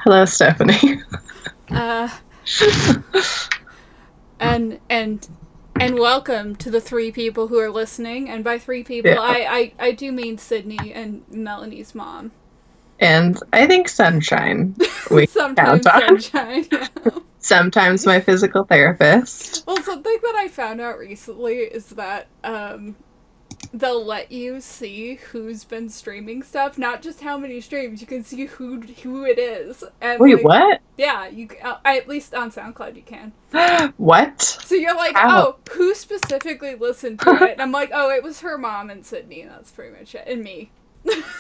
Hello, Stephanie. Uh, and welcome to the three people who are listening. And by three people, Yeah. I do mean Sydney and Melanie's mom. And I think sunshine we can count Sometimes on. sunshine. Yeah. Sometimes my physical therapist. Well, something that I found out recently is that they'll let you see who's been streaming stuff, not just how many streams. You can see who it is, and Wait, like, what? yeah, you at least on SoundCloud you can. What? So you're like, How? oh, who specifically listened to it? And I'm like, oh, it was her mom and Sydney, and that's pretty much it, and me.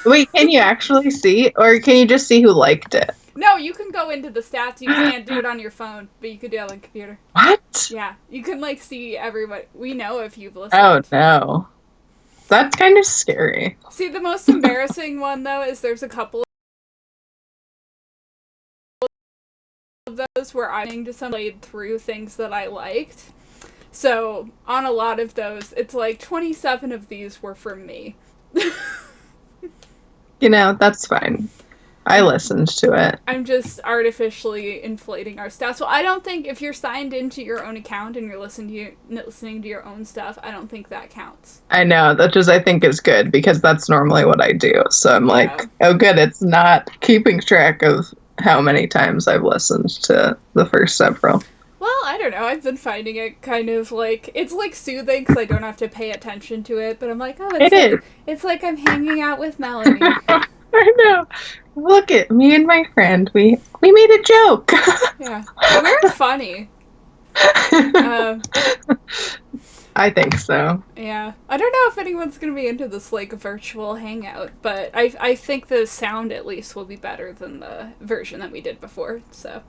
Wait, can you actually see? Or can you just see who liked it? No, you can go into the stats. You can't do it on your phone, but you could do it on the computer. What? Yeah, you can like see everybody. We know if you've Oh, listened. no. That's kind of scary. See, the most embarrassing one though is there's a couple of those where I'm just played through things that I liked. So on a lot of those, it's like 27 of these were from me. That's fine. I listened to it. I'm just artificially inflating our stats. Well, I don't think if you're signed into your own account and you're listening to your own stuff, I don't think that counts. I know, that just I think is good because that's normally what I do. So I'm like, Yeah. oh, good, it's not keeping track of how many times I've listened to the first several. Well, I don't know. I've been finding it kind of like it's like soothing because I don't have to pay attention to it. But I'm like, oh, It is. it's like I'm hanging out with Melanie. I know. Look at me and my friend. We made a joke. Yeah, we're funny. I think so. Yeah, I don't know if anyone's gonna be into this like virtual hangout, but I think the sound at least will be better than the version that we did before. So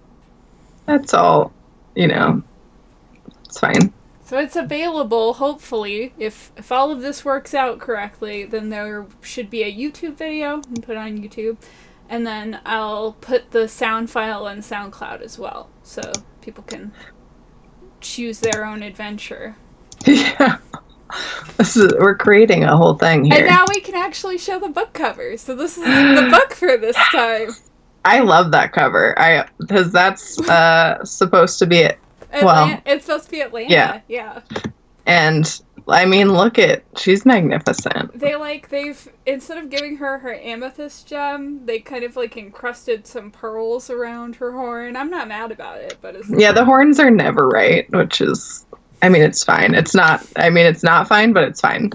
That's all. It's fine. so it's available. Hopefully, if all of this works out correctly, then there should be a YouTube video and put on YouTube, and then I'll put the sound file on SoundCloud as well, so people can choose their own adventure. Yeah. We're creating a whole thing here. And now we can actually show the book cover. So this is the book for this time. I love that cover. Because that's supposed to be it. Well, It's supposed to be Atlanta. Yeah. And I mean, she's magnificent. They've instead of giving her amethyst gem, they kind of like encrusted some pearls around her horn. I'm not mad about it, but the horns are never right, which is, I mean, it's fine. It's not fine, but it's fine.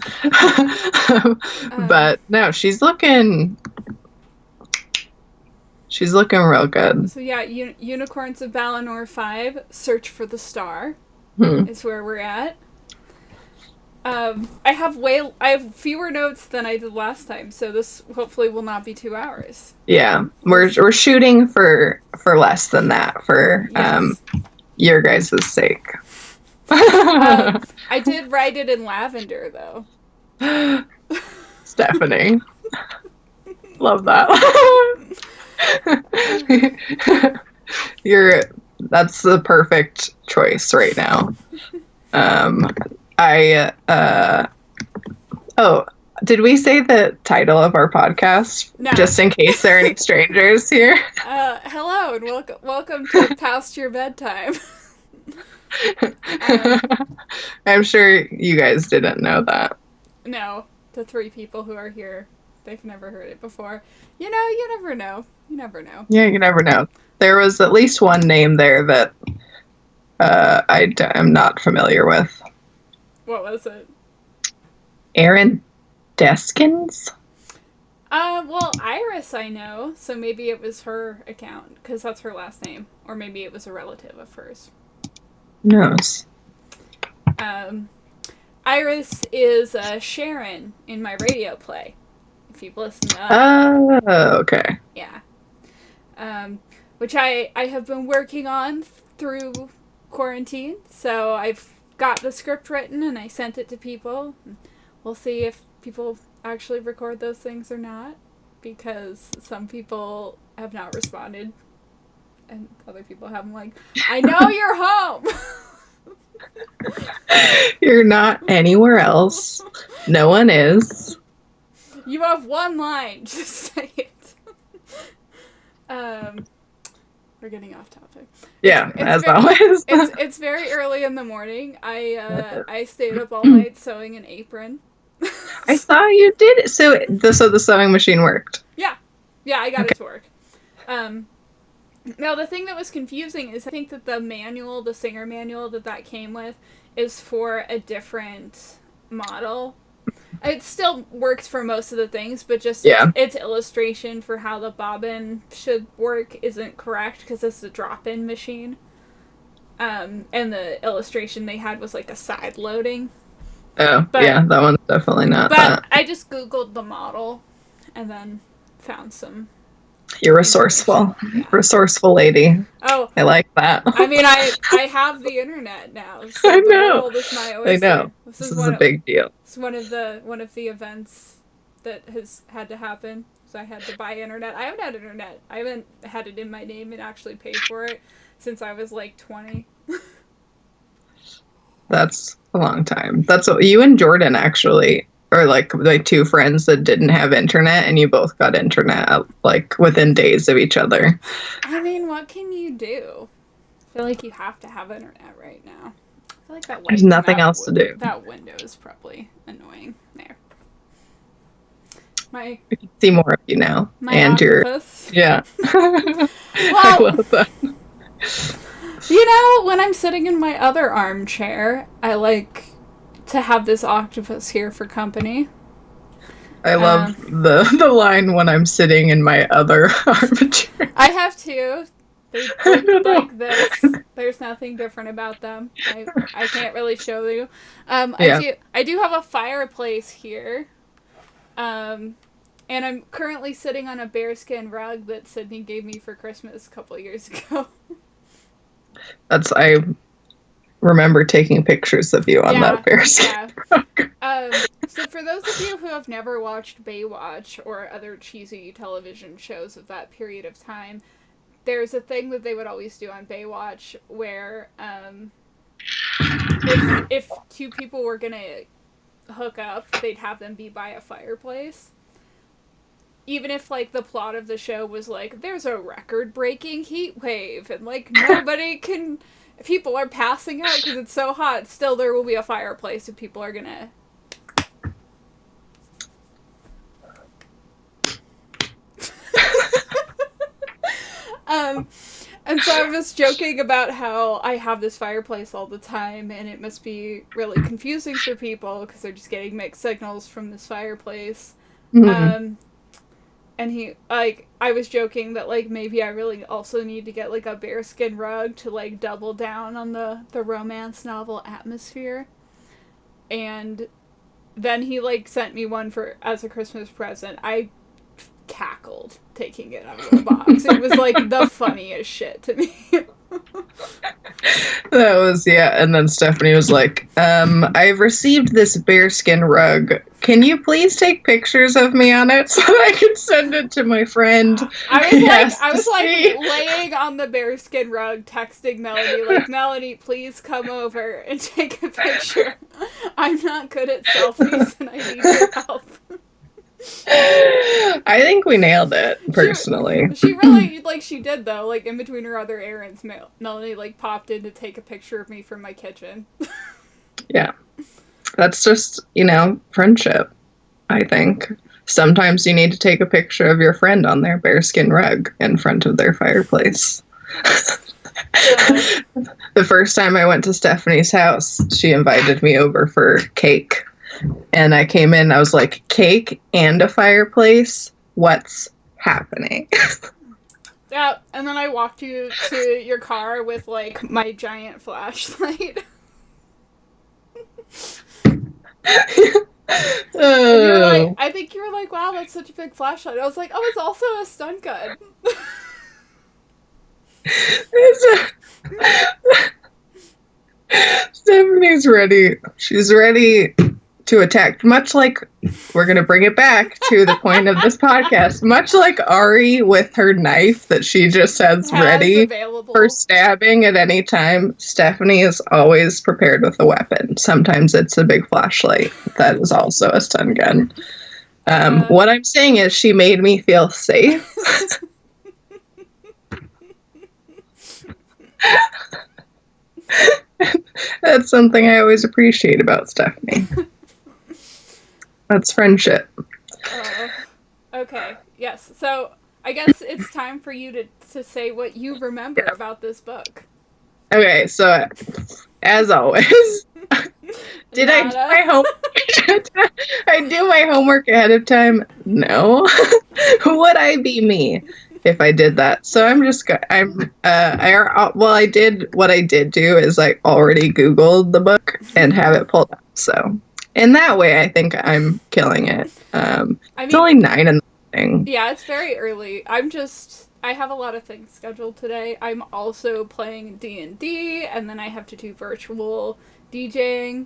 But no, she's looking real good. So yeah, Unicorns of Balinor 5, Search for the Star is where we're at. I have fewer notes than I did last time, so this hopefully will not be 2 hours. Yeah, we're shooting for less than that for Yes. your guys' sake. I did write it in lavender though. Stephanie, love that. That's the perfect choice right now. Did we say the title of our podcast? No. Just in case there are any strangers here. Hello and welcome to Pasture Bedtime. I'm sure you guys didn't know that. No, the 3 people who are here, they've never heard it before. You never know. You never know. Yeah, you never know. There was at least one name there that I am not familiar with. What was it? Aaron Deskins? Well, Iris I know, so maybe it was her account, because that's her last name. Or maybe it was a relative of hers. Who knows? Iris is Sharon in my radio play. If you've listened to that. Oh, okay. Yeah. Which I have been working on through quarantine, so I've got the script written and I sent it to people. We'll see if people actually record those things or not, because some people have not responded and other people have. I'm like, I know you're home. You're not anywhere else. No one is. You have one line. Just say it. we're getting off topic. Yeah, as always. It's very early in the morning. I stayed up all night sewing an apron. I saw you did it. So the sewing machine worked. Yeah, I got it to work. Now the thing that was confusing is I think that the singer manual that came with, is for a different model. It still works for most of the things, but just its illustration for how the bobbin should work isn't correct because it's a drop-in machine. And the illustration they had was like a side loading. Oh, that one's definitely not that. But I just Googled the model and then found some. You're resourceful. Yeah. Resourceful lady. Oh. I like that. I mean, I have the internet now. So I know. The world is my oyster. I know. This is a big deal. It's one of the events that has had to happen. So I had to buy internet. I haven't had internet. I haven't had it in my name and actually paid for it since I was like 20. That's a long time. That's what you and Jordan actually are like two friends that didn't have internet, and you both got internet like within days of each other. I mean, what can you do? I feel like you have to have internet right now. I feel like there's nothing else to do. That window is probably annoying. There. We can see more of you now. And octopus. Yeah. Well, I love that. You know, when I'm sitting in my other armchair, I like to have this octopus here for company. I love the line when I'm sitting in my other armchair. I have two. They look like this. There's nothing different about them. I can't really show you. I do have a fireplace here. And I'm currently sitting on a bearskin rug that Sydney gave me for Christmas a couple years ago. I remember taking pictures of you on that bearskin rug. So for those of you who have never watched Baywatch or other cheesy television shows of that period of time, there's a thing that they would always do on Baywatch where if two people were gonna hook up, they'd have them be by a fireplace. Even if, like, the plot of the show was, like, there's a record-breaking heat wave, and, like, people are passing out because it's so hot, still there will be a fireplace if people are gonna... And so I was joking about how I have this fireplace all the time, and it must be really confusing for people because they're just getting mixed signals from this fireplace. Mm-hmm. And I was joking that, like, maybe I really also need to get, like, a bearskin rug to, like, double down on the romance novel atmosphere. And then he, like, sent me one as a Christmas present. I cackled taking it out of the box. It was, like, the funniest shit to me. That was, and then Stephanie was like, I've received this bearskin rug. Can you please take pictures of me on it so that I can send it to my friend? I was laying on the bearskin rug texting Melody, like, Melody, please come over and take a picture. I'm not good at selfies and I need your help. I think we nailed it, personally. She really, like, she did, though. Like, in between her other errands, Melanie, like, popped in to take a picture of me from my kitchen. Yeah. That's just, friendship, I think. Sometimes you need to take a picture of your friend on their bearskin rug in front of their fireplace. The first time I went to Stephanie's house, she invited me over for cake. And I came in, I was like, cake and a fireplace? What's happening? Yeah, and then I walked you to your car with, like, my giant flashlight. And I think you were like, wow, that's such a big flashlight. I was like, oh, it's also a stun gun. Stephanie's ready. She's ready to attack, much like we're going to bring it back to the point of this podcast, much like Ari with her knife that she just has ready available for stabbing at any time. Stephanie is always prepared with a weapon. Sometimes it's a big flashlight that is also a stun gun. What I'm saying is she made me feel safe. That's something I always appreciate about Stephanie. That's friendship. Okay, yes. So I guess it's time for you to say what you remember about this book. Okay, so as always, did I do my homework? I do my homework ahead of time? No. Would I be me if I did that? So I'm just I did what I did do is I already Googled the book and have it pulled up. So in that way, I think I'm killing it. It's only 9 in the morning. Yeah, it's very early. I have a lot of things scheduled today. I'm also playing D&D, and then I have to do virtual DJing.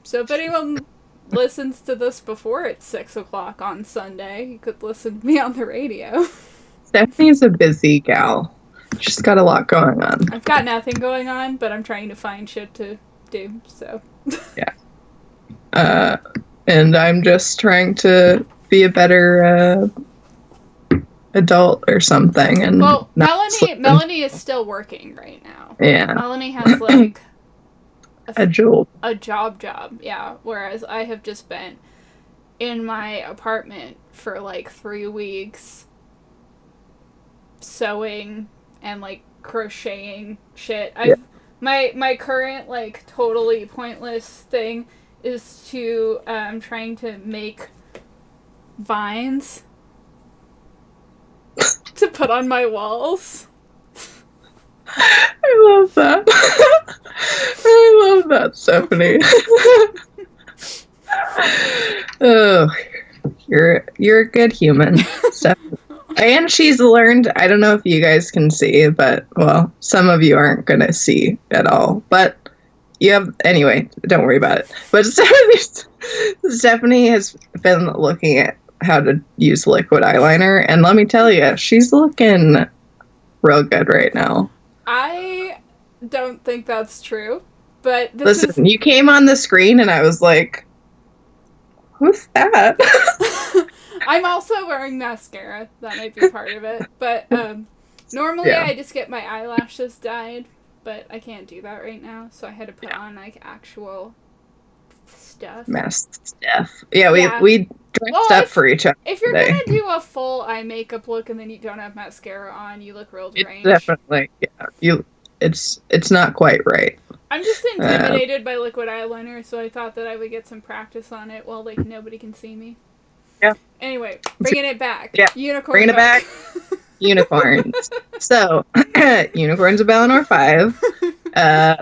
So if anyone listens to this before it's 6 o'clock on Sunday, you could listen to me on the radio. Stephanie's a busy gal. She's got a lot going on. I've got nothing going on, but I'm trying to find shit to do, so. Yeah. And I'm just trying to be a better adult or something. And well, Melanie is still working right now. Yeah. Melanie has like a job, yeah. Whereas I have just been in my apartment for like 3 weeks, sewing and like crocheting shit. My current like totally pointless thing is to trying to make vines to put on my walls. I love that. I love that, Stephanie. Oh, you're a good human, Stephanie. And she's learned, I don't know if you guys can see, but, well, some of you aren't going to see at all. But anyway, don't worry about it. But Stephanie has been looking at how to use liquid eyeliner, and let me tell you, she's looking real good right now. I don't think that's true, but Listen, you came on the screen and I was like, who's that? I'm also wearing mascara. That might be part of it. But normally I just get my eyelashes dyed, but I can't do that right now, so I had to put on like actual stuff. Mask stuff. Yeah, we dressed up for each other. If you're gonna do a full eye makeup look and then you don't have mascara on, you look real deranged. It's definitely, it's not quite right. I'm just intimidated by liquid eyeliner, so I thought that I would get some practice on it while like nobody can see me. Yeah. Anyway, bringing it back. Yeah. Unicorn. Bringing it back. Unicorns. So, Unicorns of Balinor 5.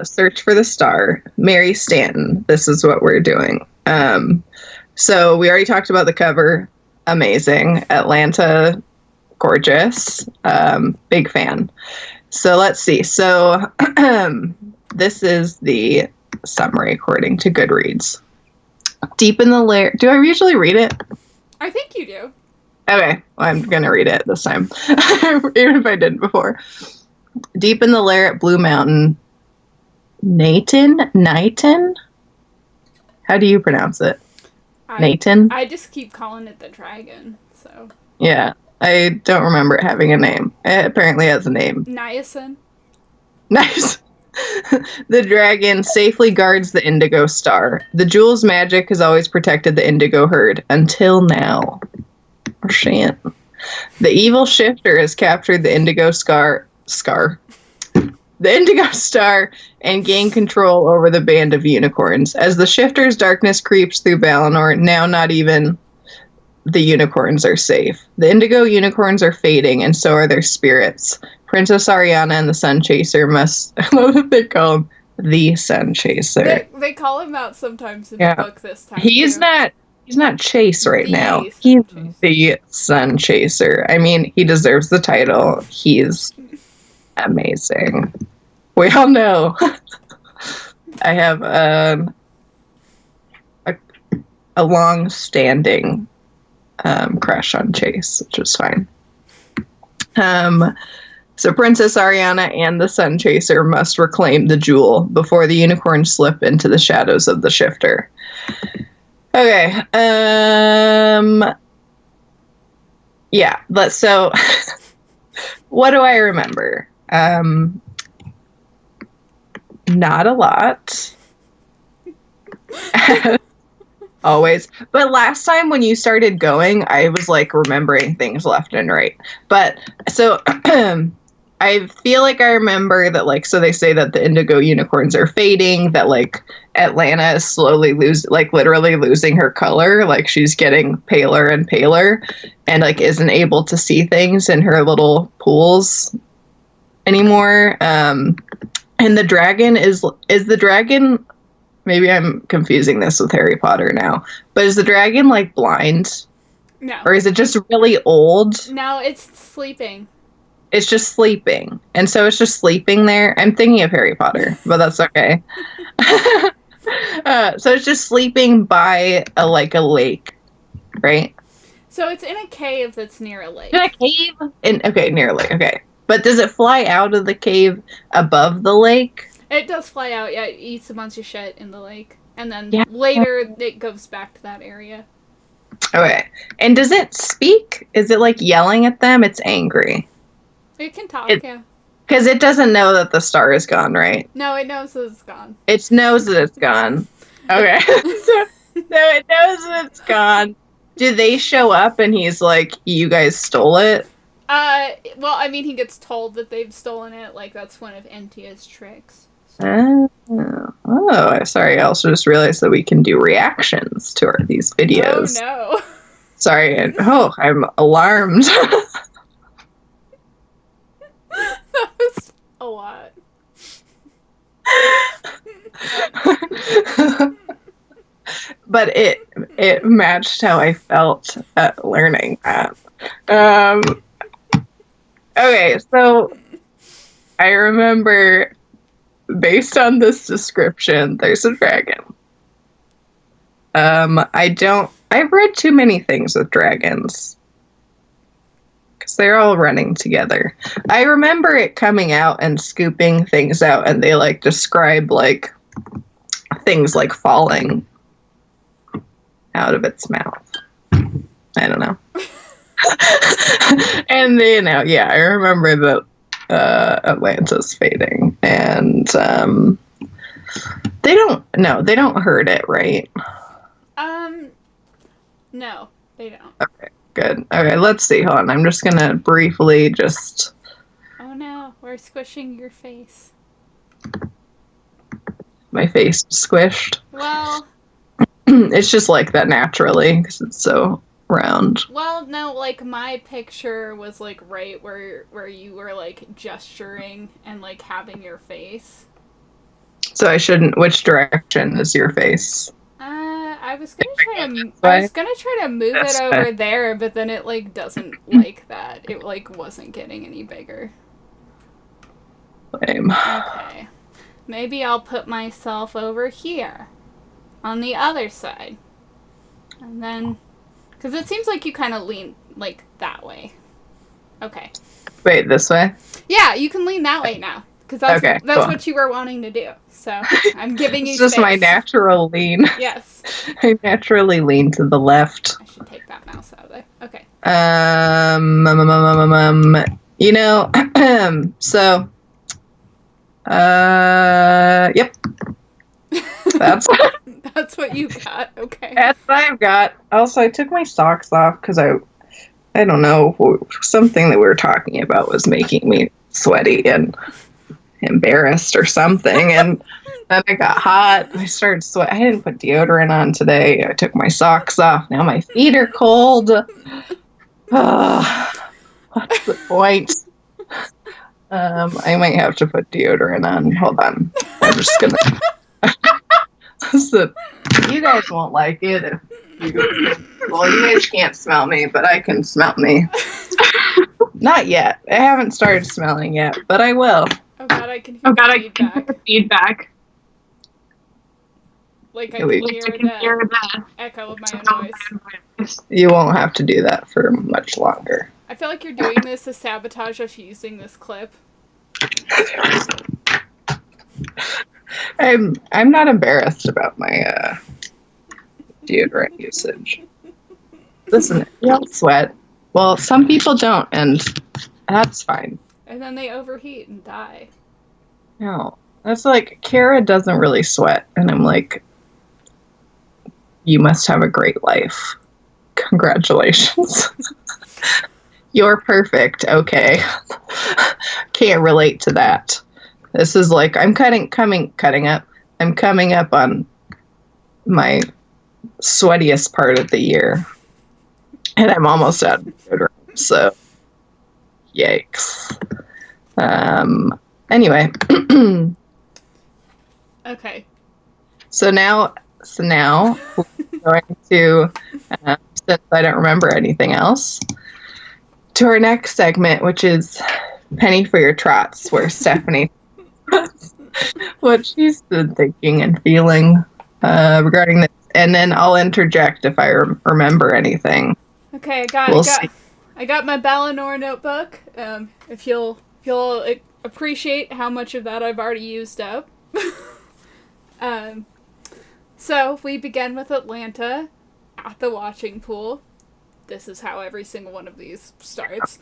Search for the Star. Mary Stanton. This is what we're doing. So we already talked about the cover. Amazing. Atlanta. Gorgeous. Big fan. So let's see. So this is the summary according to Goodreads. Deep in the lair. Do I usually read it? I think you do. Okay, well, I'm going to read it this time, even if I didn't before. Deep in the lair at Blue Mountain, Nighton? How do you pronounce it? Nighton? I just keep calling it the dragon, so. Yeah, I don't remember it having a name. It apparently has a name. Niacin. Nice. The dragon safely guards the indigo star. The jewel's magic has always protected the indigo herd, until now. Or shan't. The evil shifter has captured the indigo the indigo star and gained control over the band of unicorns. As the shifter's darkness creeps through Balinor, now not even the unicorns are safe. The indigo unicorns are fading, and so are their spirits. Princess Ariana and the Sun Chaser must... I love that they call him the Sun Chaser. They call him out sometimes in the book this time. He's not Chase right now. He's the Sun Chaser. I mean, he deserves the title. He's amazing. We all know. I have a long-standing crush on Chase, which is fine. So Princess Ariana and the Sun Chaser must reclaim the jewel before the unicorns slip into the shadows of the shifter. Okay. Yeah, so what do I remember? Not a lot. Always. But last time when you started going, I was like remembering things left and right. But so I feel like I remember that, like, so they say that the indigo unicorns are fading, that like Atlanta is slowly literally losing her color, like she's getting paler and paler and like isn't able to see things in her little pools anymore. And the dragon is the dragon, maybe I'm confusing this with Harry Potter now, but is the dragon like blind? No. Or is it just really old? No, it's sleeping. It's just sleeping. And so it's just sleeping there. I'm thinking of Harry Potter, but that's okay. So it's just sleeping by a lake, right? So it's in a cave that's near a lake. In a cave? Okay, near a lake. Okay. But does it fly out of the cave above the lake? It does fly out, yeah. It eats a bunch of shit in the lake. And then Yeah. later it goes back to that area. Okay. And does it speak? Is it like yelling at them? It's angry. It can talk, yeah. Because it doesn't know that the star is gone, right? No, it knows that it's gone. It knows that it's gone. Okay. So it knows that it's gone. Do they show up and he's like, you guys stole it? Well, I mean, he gets told that they've stolen it. Like, that's one of Entia's tricks. Oh, sorry. I also just realized that we can do reactions to these videos. Oh, no. Sorry. I'm alarmed. That was a lot. But it matched how I felt at learning that. Okay, so I remember, based on this description, there's a dragon. I've read too many things with dragons. Because they're all running together. I remember it coming out and scooping things out, and they like describe like things like falling out of its mouth. I don't know. And I remember that Atlanta's fading, and they don't hurt it, right? No, they don't. Okay, good. Okay, let's see. Hold on. I'm just gonna briefly just. Oh no, we're squishing your face. My face squished. Well. It's just like that naturally because it's so round. Well, no, like my picture was like right where you were like gesturing and like having your face. So I shouldn't. Which direction is your face? I was gonna try to move it over there, but then it like doesn't like that. It like wasn't getting any bigger. Lame. Okay, maybe I'll put myself over here, on the other side, and then, because it seems like you kind of lean like that way. Okay. Wait, this way? Yeah, you can lean that way now. Because that's cool. What you were wanting to do. So I'm giving you It's just space. my natural lean. Yes. I naturally lean to the left. I should take that mouse out of there. Okay. So, yep. That's what you got. Okay. That's what I've got. Also, I took my socks off because I don't know, something that we were talking about was making me sweaty and embarrassed or something, and then I got hot. I started sweating. I didn't put deodorant on today. I took my socks off. Now my feet are cold. What's the point? I might have to put deodorant on. Hold on. I'm just gonna. You guys won't like it. You guys can't smell me, but I can smell me. Not yet. I haven't started smelling yet, but I will. Oh god, I can hear feedback. Like I can hear the echo of my own voice. You won't have to do that for much longer. I feel like you're doing this to sabotage us using this clip. I'm not embarrassed about my deodorant usage. Listen, you don't sweat. Well, some people don't, and that's fine. And then they overheat and die. No, that's like Kara doesn't really sweat, and I'm like, you must have a great life. Congratulations. You're perfect. Okay. Can't relate to that. This is like I'm cutting up. I'm coming up on my sweatiest part of the year. And I'm almost out of deodorant. So yikes. Anyway. Okay. So now we're going to, since I don't remember anything else, to our next segment, which is Penny for Your Trots, where Stephanie what she's been thinking and feeling regarding this, and then I'll interject if I remember anything. Okay, I got my Balinor notebook. If you'll appreciate how much of that I've already used up. So we begin with Atlanta at the watching pool. This is how every single one of these starts.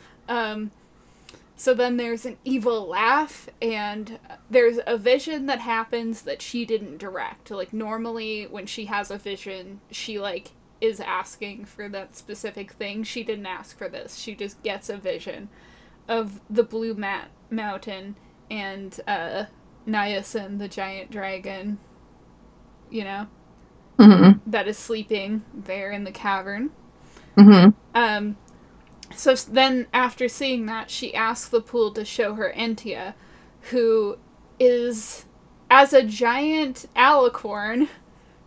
So then there's an evil laugh, and there's a vision that happens that she didn't direct. Like, normally when she has a vision, she, like, is asking for that specific thing. She didn't ask for this. She just gets a vision of the Blue Mountain and Niacin, the giant dragon, you know, that is sleeping there in the cavern. So then, after seeing that, she asks the pool to show her Entia, who is, as a giant alicorn,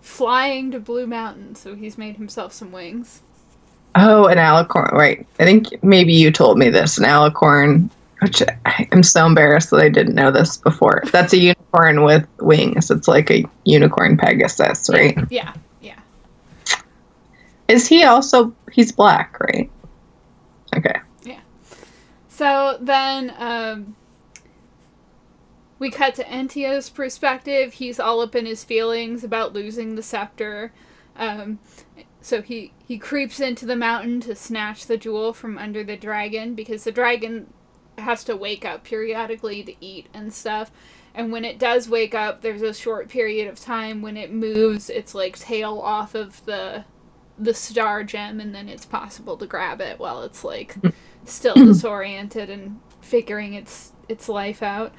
flying to Blue Mountain. So he's made himself some wings. Oh, an alicorn. Right. I think maybe you told me this. An alicorn, which I'm so embarrassed that I didn't know this before. That's a unicorn with wings. It's like a unicorn Pegasus, right? Yeah. Is he also, he's black, right? Okay. Yeah. So then we cut to Entia's perspective. He's all up in his feelings about losing the scepter. So he creeps into the mountain to snatch the jewel from under the dragon, because the dragon has to wake up periodically to eat and stuff. And when it does wake up, there's a short period of time when it moves its like tail off of the star gem, and then it's possible to grab it while it's like still disoriented and figuring its life out.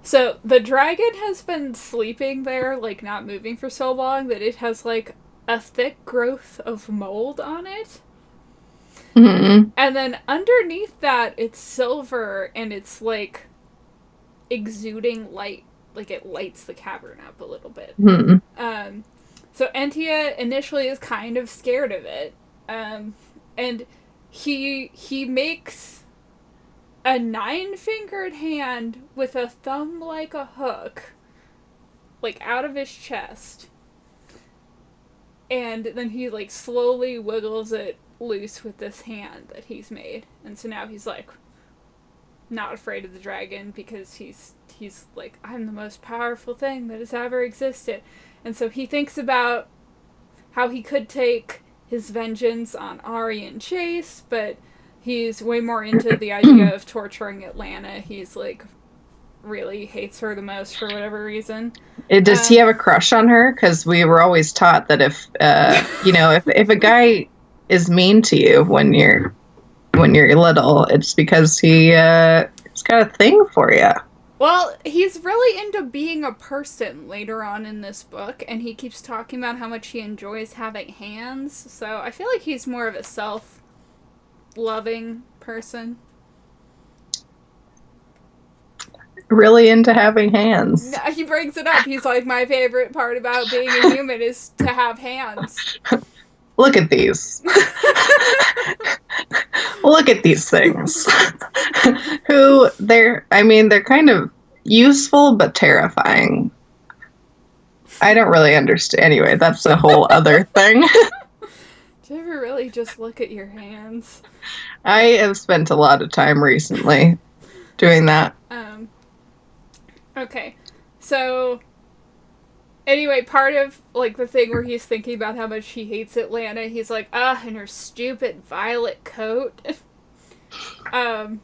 So the dragon has been sleeping there, like not moving for so long that it has like a thick growth of mold on it. And then underneath that, it's silver, and it's like exuding light, like it lights the cavern up a little bit. So Entia initially is kind of scared of it, and he makes a 9-fingered hand with a thumb like a hook, like out of his chest, and then he like slowly wiggles it loose with this hand that he's made, and so now he's like not afraid of the dragon, because he's like, I'm the most powerful thing that has ever existed. And so he thinks about how he could take his vengeance on Ari and Chase, but he's way more into the idea of torturing Atlanta. He's like really hates her the most for whatever reason. Does he have a crush on her? Because we were always taught that if if a guy is mean to you when you're little, it's because he's got a thing for you. Well, he's really into being a person later on in this book, and he keeps talking about how much he enjoys having hands, so I feel like he's more of a self-loving person. Really into having hands. He brings it up. He's like, my favorite part about being a human is to have hands. Look at these. Look at these things. They're kind of useful but terrifying. I don't really understand. Anyway, that's a whole other thing. Do you ever really just look at your hands? I have spent a lot of time recently doing that. Okay. So anyway, part of like the thing where he's thinking about how much he hates Atlanta, he's like, and her stupid violet coat. And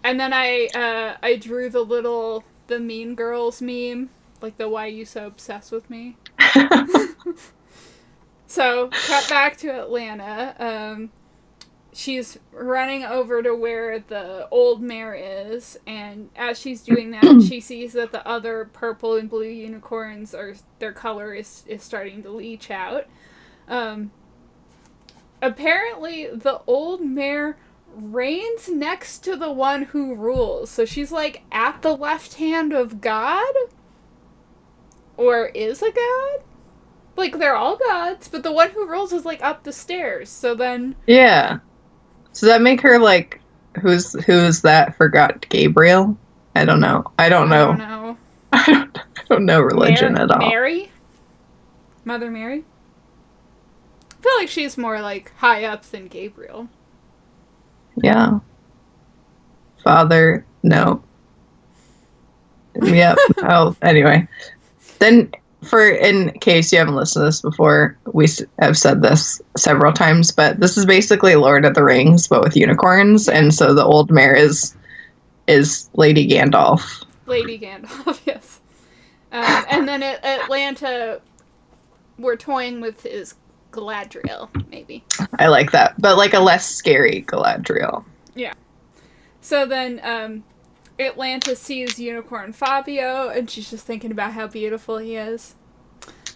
then I drew the Mean Girls meme Like the why you so obsessed with me. So, cut back to Atlanta. She's running over to where the old mare is, and as she's doing that, she sees that the other purple and blue unicorns their color is starting to leach out. Apparently, the old mare reigns next to the one who rules, so she's like at the left hand of God, or is a god. Like, they're all gods, but the one who rules is like up the stairs. So then, Yeah. So that make her like who's that? Forgot Gabriel? I don't know. I don't know. I don't know religion at all. Mary? Mother Mary? I feel like she's more like high up than Gabriel. Yeah. Father, no. Yep. Oh, anyway. Then, in case you haven't listened to this before, we have said this several times, but this is basically Lord of the Rings, but with unicorns, and so the old mare is Lady Gandalf. Lady Gandalf, yes. And then at Atlanta, we're toying with his Galadriel, maybe. I like that, but like a less scary Galadriel. Yeah. So then, Atlanta sees Unicorn Fabio, and she's just thinking about how beautiful he is.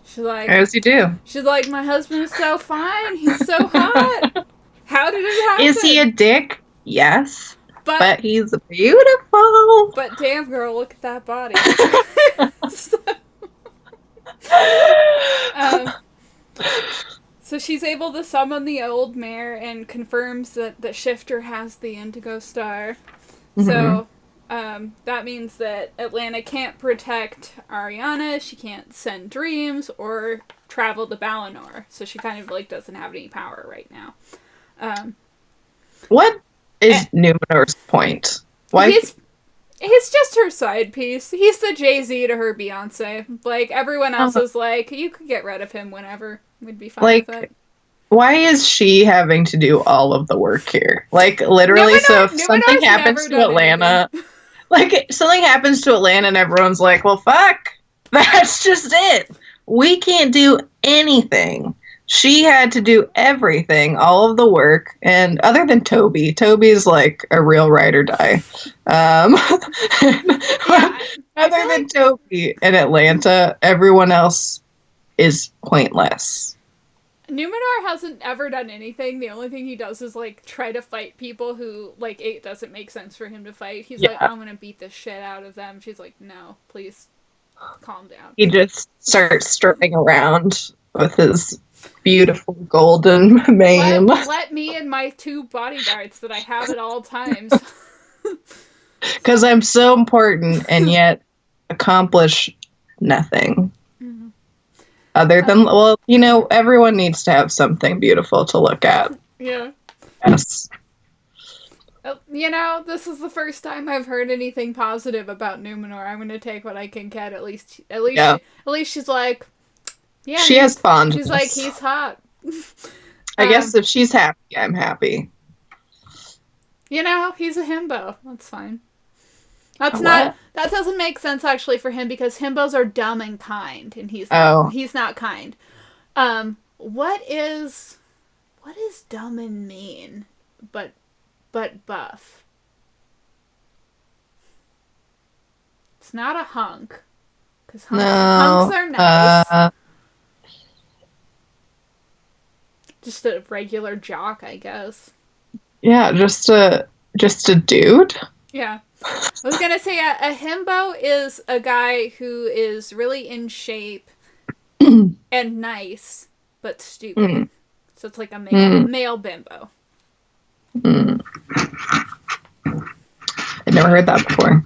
She's like, how does he do? She's like, my husband is so fine. He's so hot. How did it happen? Is he a dick? Yes. But he's beautiful. But damn, girl, look at that body. So she's able to summon the old mare and confirms that the shifter has the indigo star. Mm-hmm. So that means that Atlanta can't protect Ariana, she can't send dreams, or travel to Balinor. So she kind of like doesn't have any power right now. What is Numenor's point? Why? He's just her side piece. He's the Jay-Z to her Beyonce. Like, everyone else is like, you could get rid of him whenever. We'd be fine with it. Why is she having to do all of the work here? Like, literally, so if something happens to Atlanta... Like, something happens to Atlanta and everyone's like, well, fuck. That's just it. We can't do anything. She had to do everything, all of the work. And other than Toby's like a real ride or die. Other than Toby in Atlanta, everyone else is pointless. Numenor hasn't ever done anything. The only thing he does is, like, try to fight people who, like, it doesn't make sense for him to fight. He's like, I'm gonna beat the shit out of them. She's like, no, please, calm down. He just starts strutting around with his beautiful golden mane. Let me and my 2 bodyguards that I have at all times. Because I'm so important and yet accomplish nothing. Other than, well, you know, everyone needs to have something beautiful to look at. Yeah. Yes. You know, this is the first time I've heard anything positive about Numenor. I'm going to take what I can get. At least she's like, yeah. She has fondness. She's like, he's hot. I guess if she's happy, I'm happy. You know, he's a himbo. That's fine. That doesn't make sense actually for him because himbos are dumb and kind, and he's not kind. What is dumb and mean, but buff? It's not a hunk, because hunks are nice. Just a regular jock, I guess. Yeah, just a dude. Yeah. I was going to say a himbo is a guy who is really in shape and nice, but stupid. So it's like a male bimbo. I've never heard that before.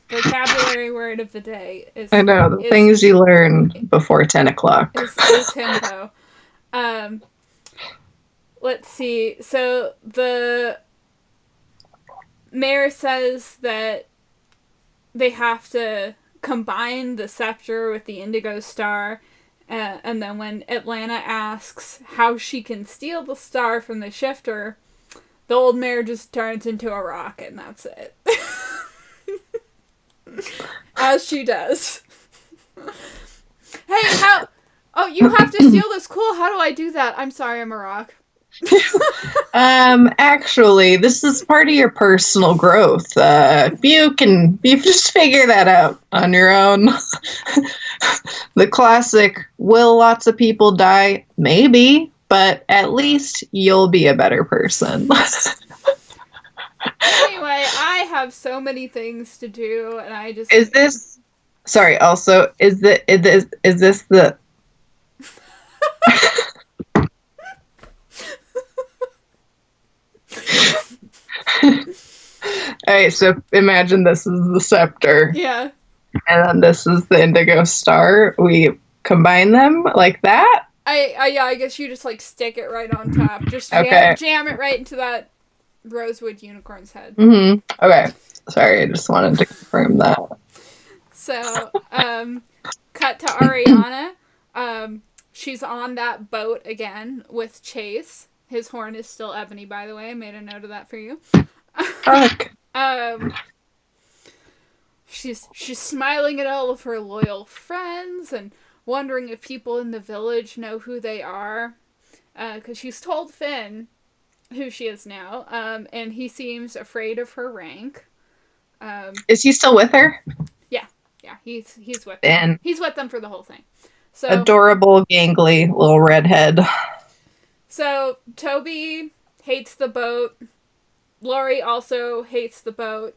Vocabulary word of the day is... I know, the things you learn before 10 o'clock. Is himbo. Let's see. So the... Mayor says that they have to combine the scepter with the indigo star, and then when Atlanta asks how she can steal the star from the shifter, the old mayor just turns into a rock, and that's it. As she does. Hey, how... Oh, you have to steal this. Cool, how do I do that? I'm sorry, I'm a rock. Actually, this is part of your personal growth. You just figure that out on your own. The classic, will lots of people die? Maybe, but at least you'll be a better person. Anyway, I have so many things to do, and I just... Is this, sorry, also, is this the... Alright, so imagine this is the scepter. Yeah. And then this is the indigo star. We combine them like that? I guess you just, like, stick it right on top. Just jam it right into that rosewood unicorn's head. Mm-hmm. Okay. Sorry, I just wanted to confirm that. So, cut to Ariana. She's on that boat again with Chase. His horn is still ebony, by the way. I made a note of that for you. Fuck. She's smiling at all of her loyal friends and wondering if people in the village know who they are. Because she's told Finn who she is now, and he seems afraid of her rank. Is he still with her? Yeah, he's with them. He's with them for the whole thing. So adorable, gangly little redhead. So Toby hates the boat. Lori also hates the boat.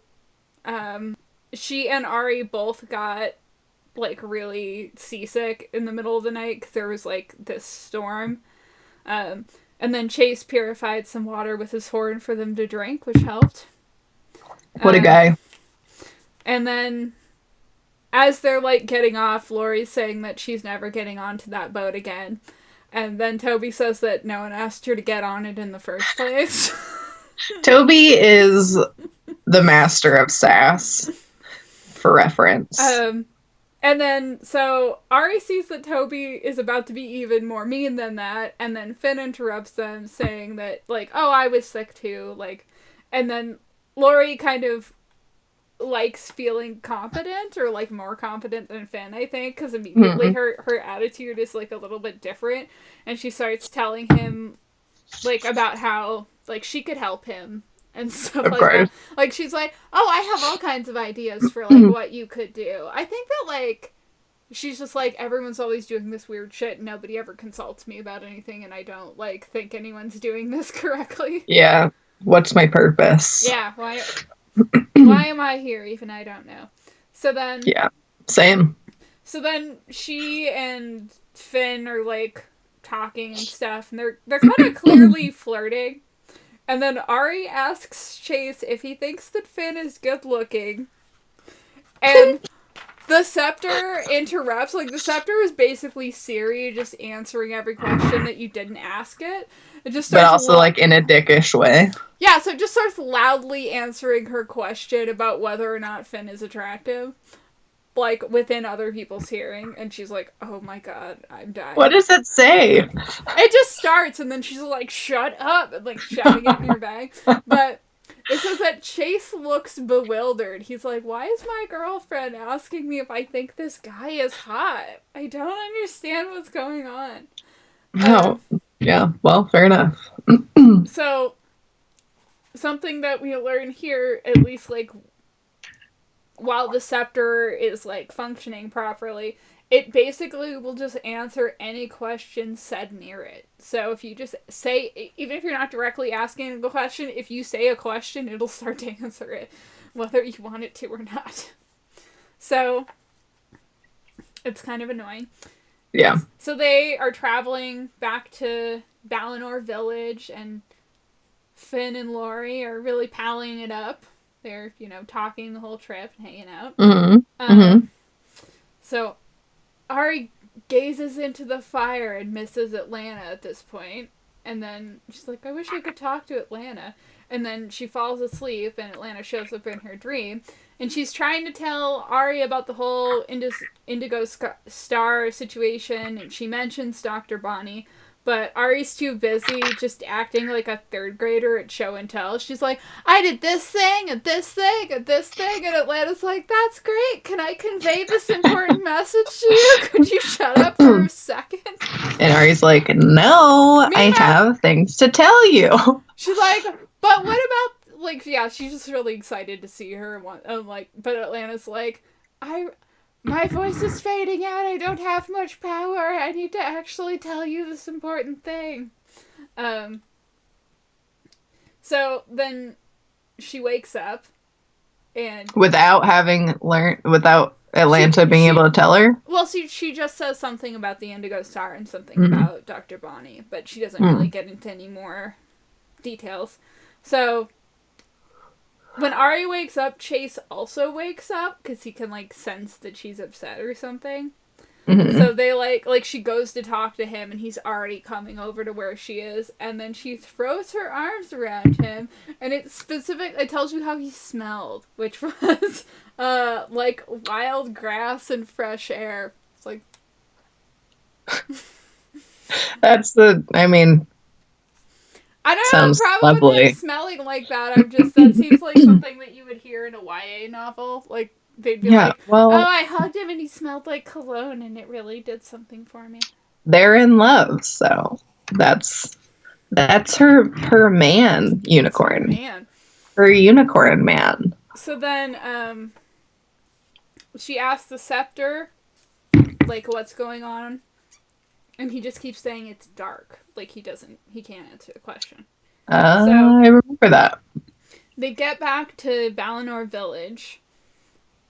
She and Ari both got like really seasick in the middle of the night because there was like this storm. And then Chase purified some water with his horn for them to drink, which helped. What a guy. And then as they're like getting off, Lori's saying that she's never getting onto that boat again. And then Toby says that no one asked her to get on it in the first place. Toby is the master of sass, for reference. And then, so Ari sees that Toby is about to be even more mean than that, and then Finn interrupts them saying that, like, oh, I was sick too, like, and then Lori kind of likes feeling confident, or, like, more confident than Finn, I think, because immediately her attitude is, like, a little bit different, and she starts telling him, like, about how, like, she could help him, and stuff like that. Like, she's like, oh, I have all kinds of ideas for, like, what you could do. I think that, like, she's just like, everyone's always doing this weird shit, and nobody ever consults me about anything, and I don't, like, think anyone's doing this correctly. Yeah. What's my purpose? Yeah, why am I here? Even I don't know. So then... Yeah, same. So then she and Finn are, like, talking and stuff, and they're kind of clearly flirting. And then Ari asks Chase if he thinks that Finn is good looking. And the Scepter interrupts. Like, the Scepter is basically Siri just answering every question that you didn't ask it. It just starts, but also, like, in a dickish way. Yeah, so it just starts loudly answering her question about whether or not Finn is attractive. Like, within other people's hearing. And she's like, oh my god, I'm dying. What does it say? It just starts, and then she's like, shut up, and like shouting it in her bag. But it says that Chase looks bewildered. He's like, why is my girlfriend asking me if I think this guy is hot? I don't understand what's going on. No. Yeah, well, fair enough. So, something that we learn here, at least, like, while the Scepter is, like, functioning properly, it basically will just answer any question said near it. So if you just say, even if you're not directly asking the question, if you say a question, it'll start to answer it, whether you want it to or not. So, it's kind of annoying. Yeah. So they are traveling back to Balinor village, and Finn and Lori are really palling it up. They're, talking the whole trip and hanging out. So Ari gazes into the fire and misses Atlanta at this point. And then she's like, I wish I could talk to Atlanta. And then she falls asleep, and Atlanta shows up in her dream. And she's trying to tell Ari about the whole indigo star situation, and she mentions Dr. Bonnie. But Ari's too busy just acting like a third grader at show and tell. She's like, I did this thing and this thing and this thing, and Atlanta's like, that's great. Can I convey this important message to you? Could you shut up for a second? And Ari's like, no, I Meanwhile, have things to tell you. she's like, but what about, like, yeah, she's just really excited to see her. But Atlanta's like, my voice is fading out. I don't have much power. I need to actually tell you this important thing. So then she wakes up and Without having learned, without Atlanta being able to tell her? Well, she just says something about the Indigo Star and something about Dr. Bonnie, but she doesn't really get into any more details. So when Ari wakes up, Chase also wakes up because he can, like, sense that she's upset or something. So they, like, she goes to talk to him, and he's already coming over to where she is, and then she throws her arms around him, and it tells you how he smelled, which was, like, wild grass and fresh air. It's like... I don't know, the problem with him smelling like that, that seems like something that you would hear in a YA novel. Like, they'd be like, oh, I hugged him and he smelled like cologne and it really did something for me. They're in love, so that's her man, unicorn. Her unicorn man. So then, she asks the scepter, like, what's going on? And he just keeps saying it's dark. Like, he can't answer the question. I remember that. They get back to Balinor Village,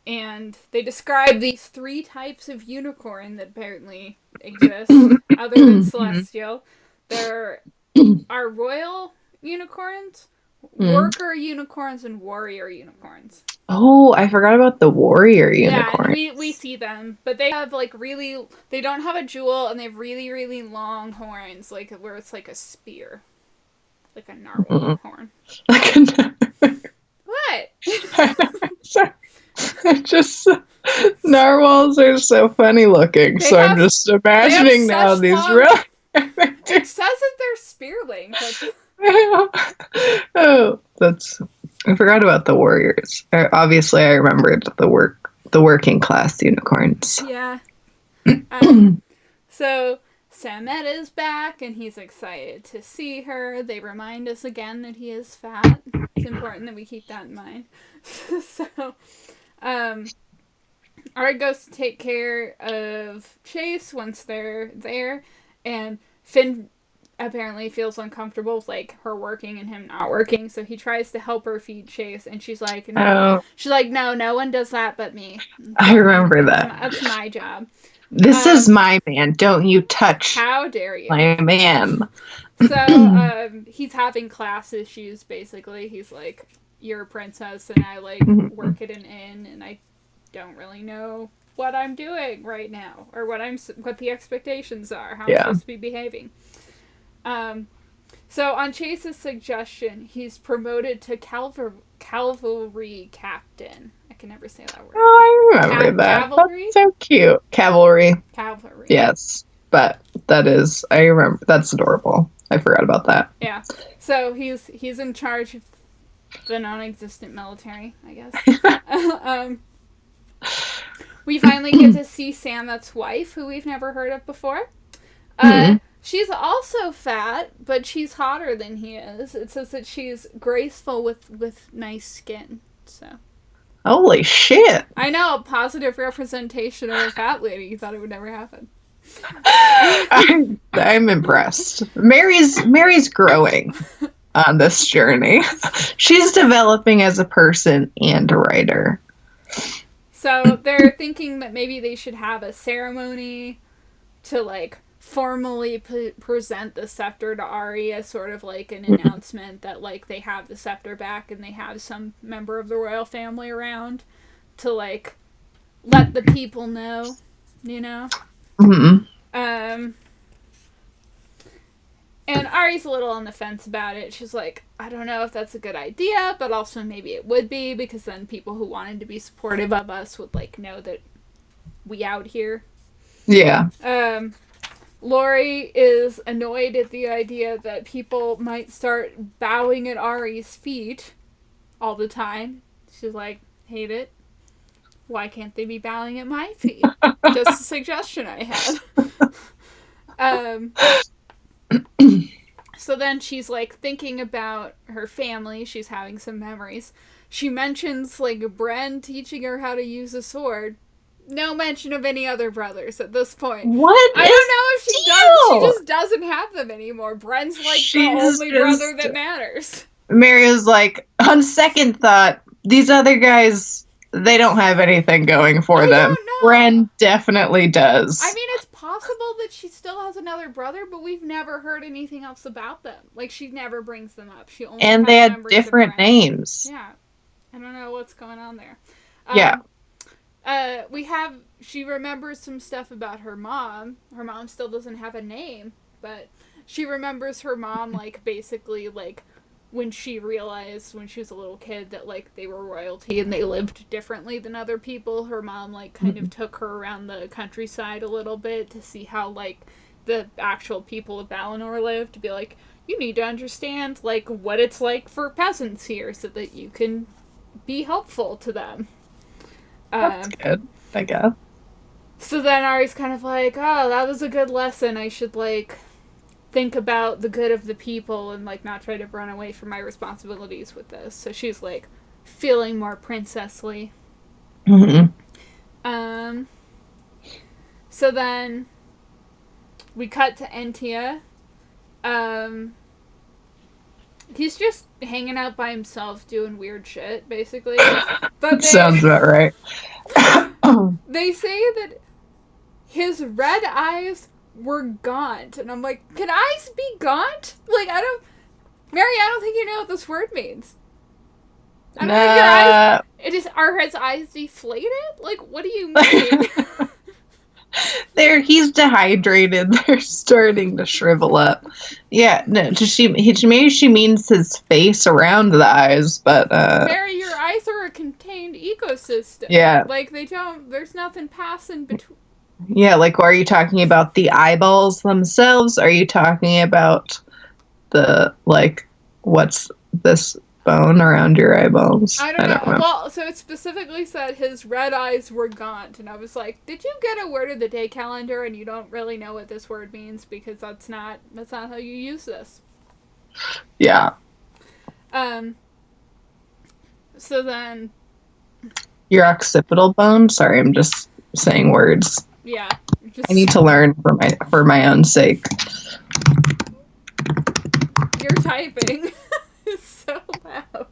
and they describe these 3 types of unicorn that apparently exist, other than celestial. There are royal unicorns, worker unicorns, and warrior unicorns. Oh, I forgot about the warrior unicorn. Yeah, we see them, but they have, like, they don't have a jewel, and they have really, really long horns, like, where it's like a spear. Like a narwhal horn. What? Sorry. Narwhals are so funny looking, I'm just imagining now these It says that they're spearling. I forgot about the warriors. Obviously, I remembered the working class unicorns. Yeah. So Samet is back, and he's excited to see her. They remind us again that he is fat. It's important that we keep that in mind. So, Ari goes to take care of Chase once they're there, and Finn apparently feels uncomfortable with, like, her working and him not working, so he tries to help her feed Chase, and she's like, no. She's like, no one does that but me. I remember that. That's my job. This is my man. Don't you touch. How dare you? My man. So, he's having class issues, basically. He's like, you're a princess, and I, like, work at an inn, and I don't really know what I'm doing right now, or what the expectations are, how I'm supposed to be behaving. So on Chase's suggestion, he's promoted to cavalry captain. I can never say that word. Oh, I remember that. Cavalry? That's so cute. Cavalry. Yes, but I remember. That's adorable. I forgot about that. Yeah. So he's in charge of the non-existent military, I guess. We finally get to see Samet's wife, who we've never heard of before. She's also fat, but she's hotter than he is. It says that she's graceful with nice skin. So, holy shit! I know, a positive representation of a fat lady. You thought it would never happen. I'm impressed. Mary's growing on this journey. She's developing as a person and a writer. So they're thinking that maybe they should have a ceremony to, like, formally present the scepter to Ari as sort of like an announcement that, like, they have the scepter back and they have some member of the royal family around to, like, let the people know, you know? And Ari's a little on the fence about it. She's like, I don't know if that's a good idea, but also maybe it would be, because then people who wanted to be supportive of us would, like, know that we out here. Yeah. Lori is annoyed at the idea that people might start bowing at Ari's feet all the time. She's like, hate it. Why can't they be bowing at my feet? Just a suggestion I had. Um, so then she's like thinking about her family. She's having some memories. She mentions like Bren teaching her how to use a sword. No mention of any other brothers at this point. What I is don't know if she does. She deal? just doesn't have them anymore. Bren's like the She's only brother just that matters. Maria's like, on second thought, these other guys, they don't have anything going for I them. don't know. Bren definitely does. I mean, it's possible that she still has another brother, but we've never heard anything else about them. Like, she never brings them up. She only And has they had memories different of Bren. names. Yeah. I don't know what's going on there. Yeah. She remembers some stuff about her mom. Her mom still doesn't have a name, but she remembers her mom, like, basically, like, when she realized when she was a little kid that, like, they were royalty and they lived differently than other people. Her mom, like, kind of took her around the countryside a little bit to see how, like, the actual people of Balinor lived, to be like, you need to understand, like, what it's like for peasants here so that you can be helpful to them. That's good, I guess. So then Ari's kind of like, oh, that was a good lesson. I should, like, think about the good of the people and, like, not try to run away from my responsibilities with this. So she's, like, feeling more princessly. Mm-hmm. So then we cut to Entia. He's just hanging out by himself doing weird shit, basically. But sounds about right. They say that his red eyes were gaunt. And I'm like, can eyes be gaunt? Like, Mary, I don't think you know what this word means. I don't think your eyes... Are his eyes deflated? Like, what do you mean? He's dehydrated. They're starting to shrivel up. Yeah, no, maybe she means his face around the eyes, but Mary, your eyes are a contained ecosystem. Yeah. Like, there's nothing passing between. Yeah, like, are you talking about the eyeballs themselves? Are you talking about the, like, what's this bone around your eyeballs? I don't know. Well, so it specifically said his red eyes were gaunt, and I was like, did you get a word of the day calendar and you don't really know what this word means? Because that's not how you use this. Yeah. So then... Your occipital bone? Sorry, I'm just saying words. Yeah. I need to learn for my own sake. Your typing is so loud.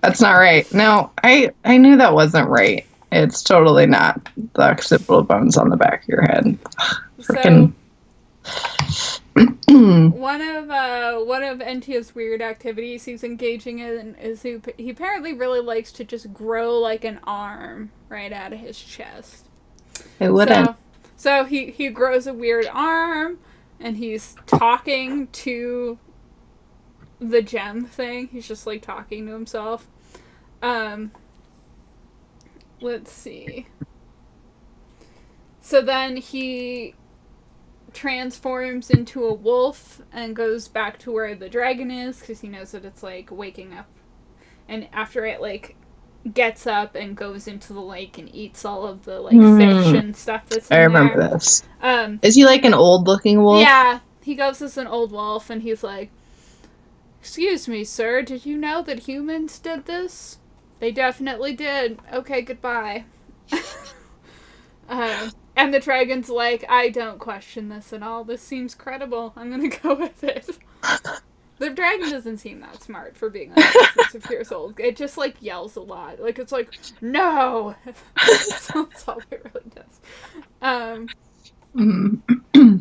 That's not right. No, I knew that wasn't right. It's totally not the occipital bones on the back of your head. Freaking. One of Entia's weird activities he's engaging in is he apparently really likes to just grow like an arm right out of his chest. It wouldn't. So he grows a weird arm, and he's talking to the gem thing. He's just like talking to himself. Let's see. So then he transforms into a wolf and goes back to where the dragon is because he knows that it's like waking up. And after it like gets up and goes into the lake and eats all of the like fish and stuff that's in there. I remember this. Is he like an old looking wolf? Yeah, he goes as an old wolf and he's like, excuse me, sir, did you know that humans did this? They definitely did. Okay, goodbye. And the dragon's like, I don't question this at all. This seems credible. I'm gonna go with it. The dragon doesn't seem that smart for being like 6 years old. It just like yells a lot. Like it's like, no. That's all it really does.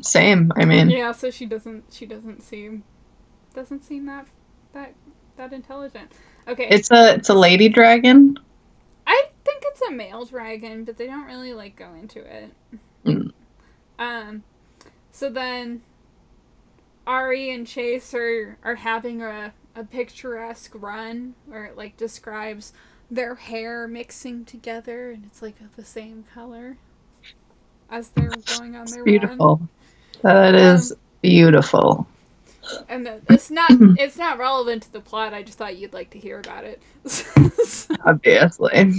Same. I mean. Yeah. So she doesn't seem that intelligent. Okay. It's a lady dragon. I think it's a male dragon, but they don't really like go into it. So then Ari and Chase are having a picturesque run where it like describes their hair mixing together and it's like the same color as they're going on their beautiful. run. That is beautiful. And it's not relevant to the plot. I just thought you'd like to hear about it. Obviously.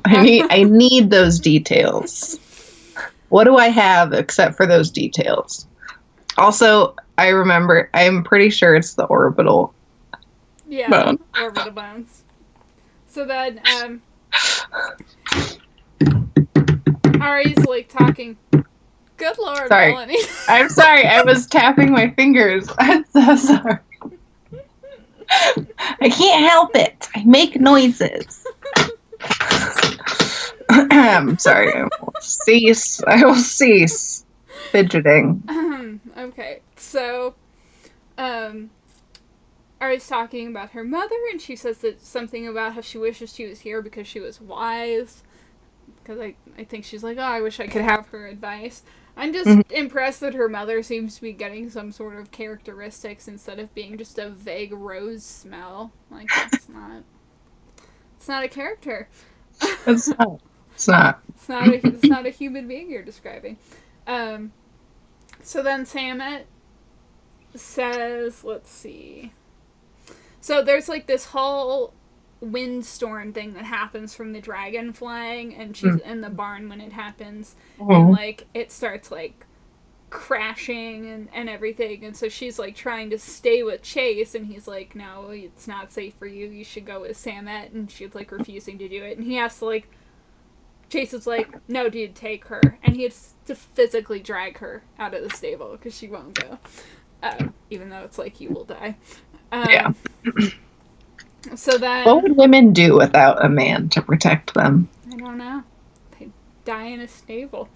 I need those details. What do I have except for those details? Also, I'm pretty sure it's the orbital bone. Orbital bones. So then, Ari's like talking. Good Lord, Sorry. Melanie. I'm sorry, I was tapping my fingers. I'm so sorry. I can't help it. I make noises. I'm sorry. I will cease fidgeting. Okay, so, Ari's talking about her mother, and she says that something about how she wishes she was here because she was wise. Because I think she's like, oh, I wish I could have her advice. I'm just impressed that her mother seems to be getting some sort of characteristics instead of being just a vague rose smell. Like, it's not a character. It's not. It's not. It's not a human being you're describing. So then Samet says, let's see. So there's like this whole windstorm thing that happens from the dragon flying, and she's in the barn when it happens, and like it starts like crashing and everything, and so she's like trying to stay with Chase, and he's like, no, it's not safe for you, you should go with Samet, and she's like refusing to do it, and he has to like, Chase is like, no dude, take her, and he has to physically drag her out of the stable because she won't go, even though it's like, you will die. Yeah. So then, what would women do without a man to protect them? I don't know. They die in a stable.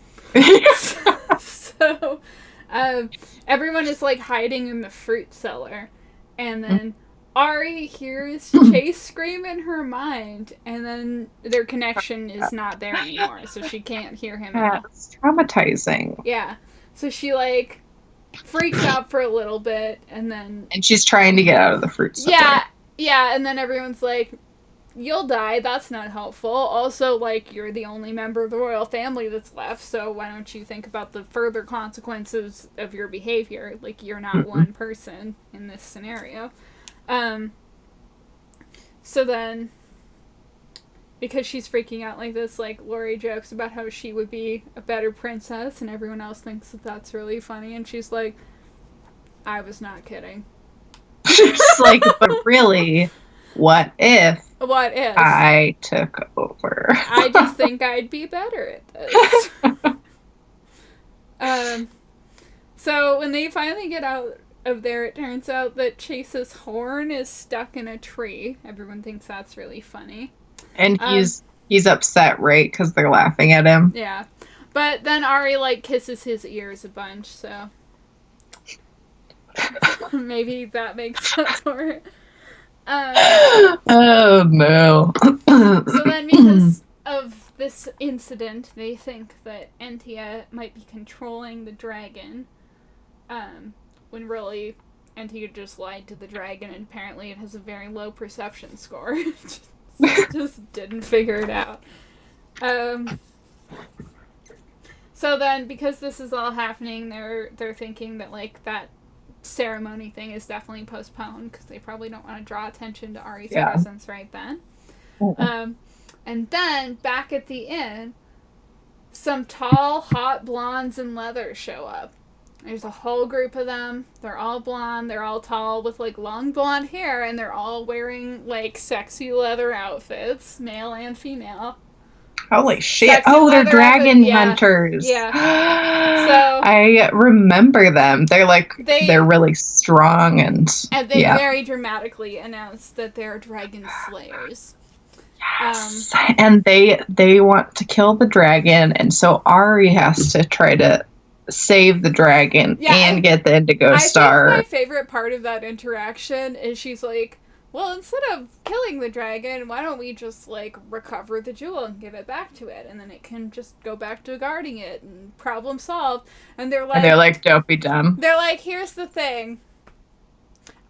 So, everyone is like hiding in the fruit cellar, and then Ari hears Chase scream in her mind, and then their connection is not there anymore, so she can't hear him. That's traumatizing. Yeah. So she like freaks out for a little bit, and she's trying to get out of the fruit cellar. Yeah, and then everyone's like, you'll die, that's not helpful. Also, like, you're the only member of the royal family that's left, so why don't you think about the further consequences of your behavior? Like, you're not one person in this scenario. So then, because she's freaking out like this, like, Lori jokes about how she would be a better princess, and everyone else thinks that that's really funny, and she's like, I was not kidding. She's like, but really, what if I took over? I just think I'd be better at this. So when they finally get out of there, it turns out that Chase's horn is stuck in a tree. Everyone thinks that's really funny. And he's upset, right? Because they're laughing at him. Yeah. But then Ari, like, kisses his ears a bunch, so maybe that makes up for it. Oh, no. So then, because of this incident, they think that Entia might be controlling the dragon, when really Entia just lied to the dragon, and apparently it has a very low perception score. just didn't figure it out. So then, because this is all happening, they're thinking that, like, that ceremony thing is definitely postponed because they probably don't want to draw attention to Ari's presence right then. And then, back at the inn, some tall, hot blondes in leather show up. There's a whole group of them. They're all blonde. They're all tall with, like, long blonde hair, and they're all wearing, like, sexy leather outfits, male and female. Holy shit. They're dragon hunters. Yeah. So I remember them. They're really strong and they very dramatically announced that they're dragon slayers. Yes. And they want to kill the dragon, and so Ari has to try to save the dragon and get the Indigo Star. I think my favorite part of that interaction is she's like, well, instead of killing the dragon, why don't we just, like, recover the jewel and give it back to it, and then it can just go back to guarding it, and problem solved. And they're like, don't be dumb. They're like, here's the thing.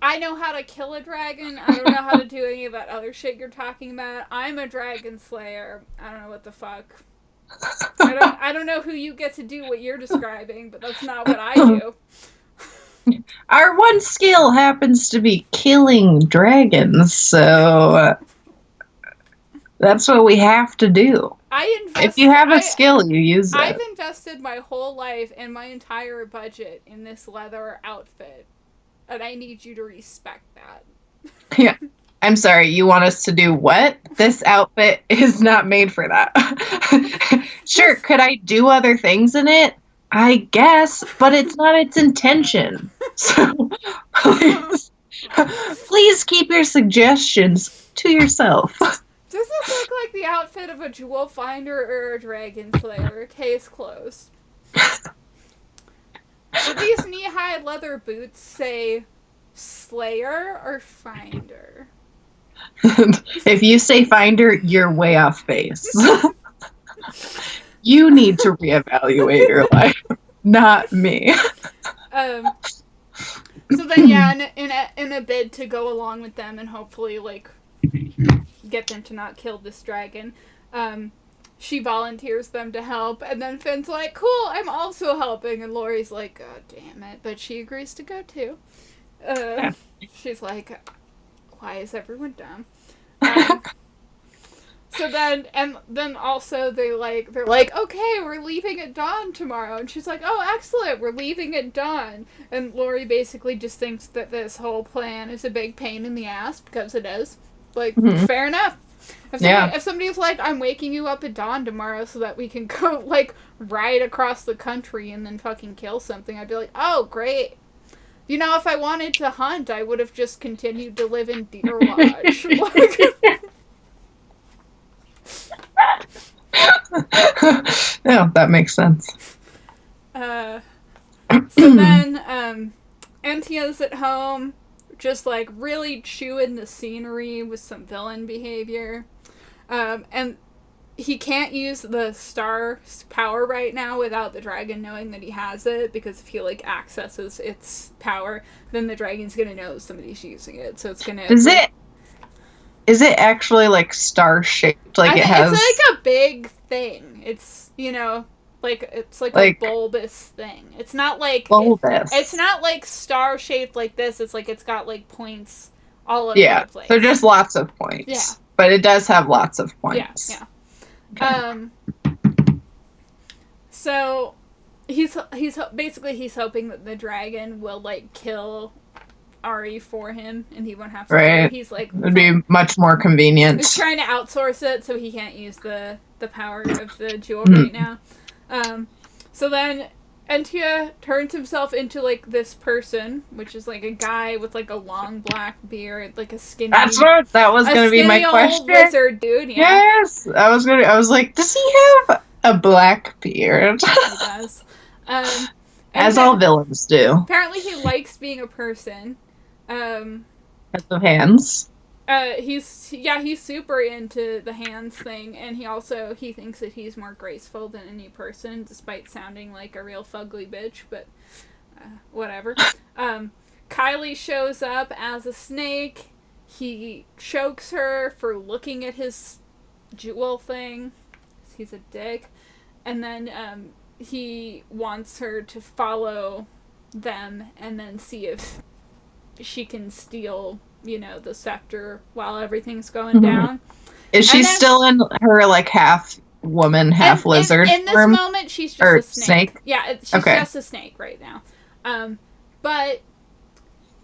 I know how to kill a dragon. I don't know how to do any of that other shit you're talking about. I'm a dragon slayer. I don't know what the fuck I don't know who you get to do what you're describing, but that's not what I do. Our one skill happens to be killing dragons, so that's what we have to do. If you have a skill, you use it. I've invested my whole life and my entire budget in this leather outfit, and I need you to respect that. Yeah. I'm sorry, you want us to do what? This outfit is not made for that. Sure, could I do other things in it? I guess, but it's not its intention. So please keep your suggestions to yourself. Does this look like the outfit of a jewel finder or a dragon slayer? Case closed. Do these knee-high leather boots say slayer or finder? If you say finder, you're way off base. You need to reevaluate your life, not me. So then, yeah, in a bid to go along with them and hopefully, like, get them to not kill this dragon, she volunteers them to help, and then Finn's like, cool, I'm also helping, and Lori's like, God damn it, but she agrees to go too. She's like, why is everyone dumb? So then also they're like, okay, we're leaving at dawn tomorrow, and she's like, oh, excellent, we're leaving at dawn, and Lori basically just thinks that this whole plan is a big pain in the ass, because it is. Like, fair enough. If somebody's like, I'm waking you up at dawn tomorrow so that we can go, like, ride across the country and then fucking kill something, I'd be like, oh, great. You know, if I wanted to hunt, I would have just continued to live in Deer Lodge. Yeah, that makes sense. So then, Antia's at home, just, like, really chewing the scenery with some villain behavior. And he can't use the star's power right now without the dragon knowing that he has it, because if he, like, accesses its power, then the dragon's gonna know somebody's using it, so it's gonna... Is it actually, like, star-shaped? Like, it's like a big thing. It's, you know, like, it's like a bulbous thing. It's not like... Bulbous. It's not, like, star-shaped like this. It's like it's got, like, points all over the place. So just lots of points. Yeah. But it does have lots of points. Yeah. Okay. So he's hoping that the dragon will, like, kill Ari for him, and he won't have to. Right. He's like, it'd be much more convenient. He's trying to outsource it so he can't use the power of the jewel right now. So then Entia turns himself into, like, this person, which is, like, a guy with, like, a long black beard, like a skinny... That was going to be my question. Old wizard dude, yeah. Yes! I was like, does he have a black beard? He does. As all villains do. Apparently he likes being a person. Because of hands. He's super into the hands thing, and he thinks that he's more graceful than any person, despite sounding like a real fugly bitch, but whatever. Kylie shows up as a snake. He chokes her for looking at his jewel thing. He's a dick. And then he wants her to follow them and then see if she can steal, you know, the scepter while everything's going down. Is she still in her, like, half woman, half lizard in this form? moment, she's just a snake. Yeah, she's okay. Just a snake right now. But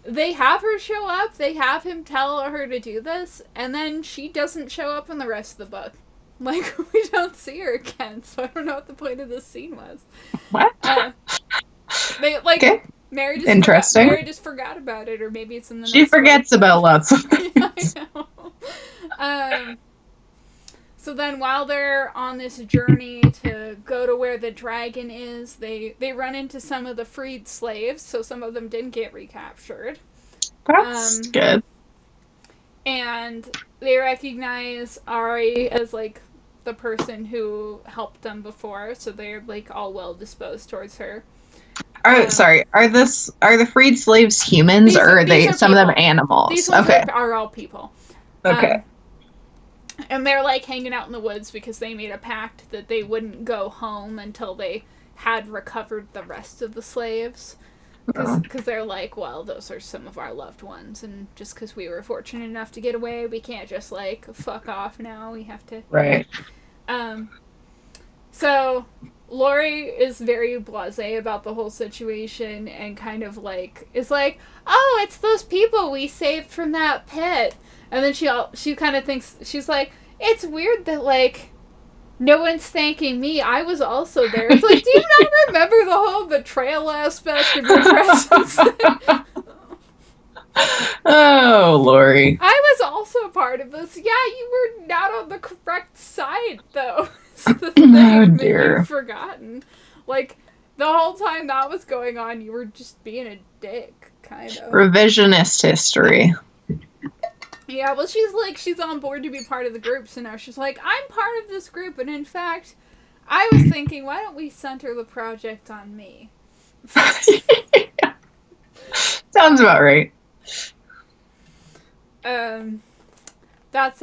they have her show up, they have him tell her to do this, and then she doesn't show up in the rest of the book. Like, we don't see her again, so I don't know what the point of this scene was. What? Okay. Mary just forgot about it, or maybe it's in the She forgets about lots of things. Yeah, I know. So then while they're on this journey to go to where the dragon is, they run into some of the freed slaves, so some of them didn't get recaptured. That's good. And they recognize Ari as, like, the person who helped them before, so they're, like, all well disposed towards her. Are the freed slaves humans, or are they some people. Of them animals? These ones are all people. Okay. And they're, like, hanging out in the woods because they made a pact that they wouldn't go home until they had recovered the rest of the slaves. Because they're like, well, those are some of our loved ones, and just because we were fortunate enough to get away, we can't just, like, fuck off now. We have to... Right. So, Lori is very blasé about the whole situation and kind of, like, is like, oh, it's those people we saved from that pit. And then she kind of thinks, she's like, it's weird that, like, no one's thanking me. I was also there. It's like, do you not remember the whole betrayal aspect of your presence? Oh, Lori. I was also part of this. Yeah, you were not on the correct side, though. The thing Oh, that dear. you've forgotten. Like, the whole time that was going on, you were just being a dick, kind of. Revisionist history. Yeah, well, she's on board to be part of the group, so now she's like, I'm part of this group, and in fact, I was thinking, why don't we center the project on me? Sounds about right. That's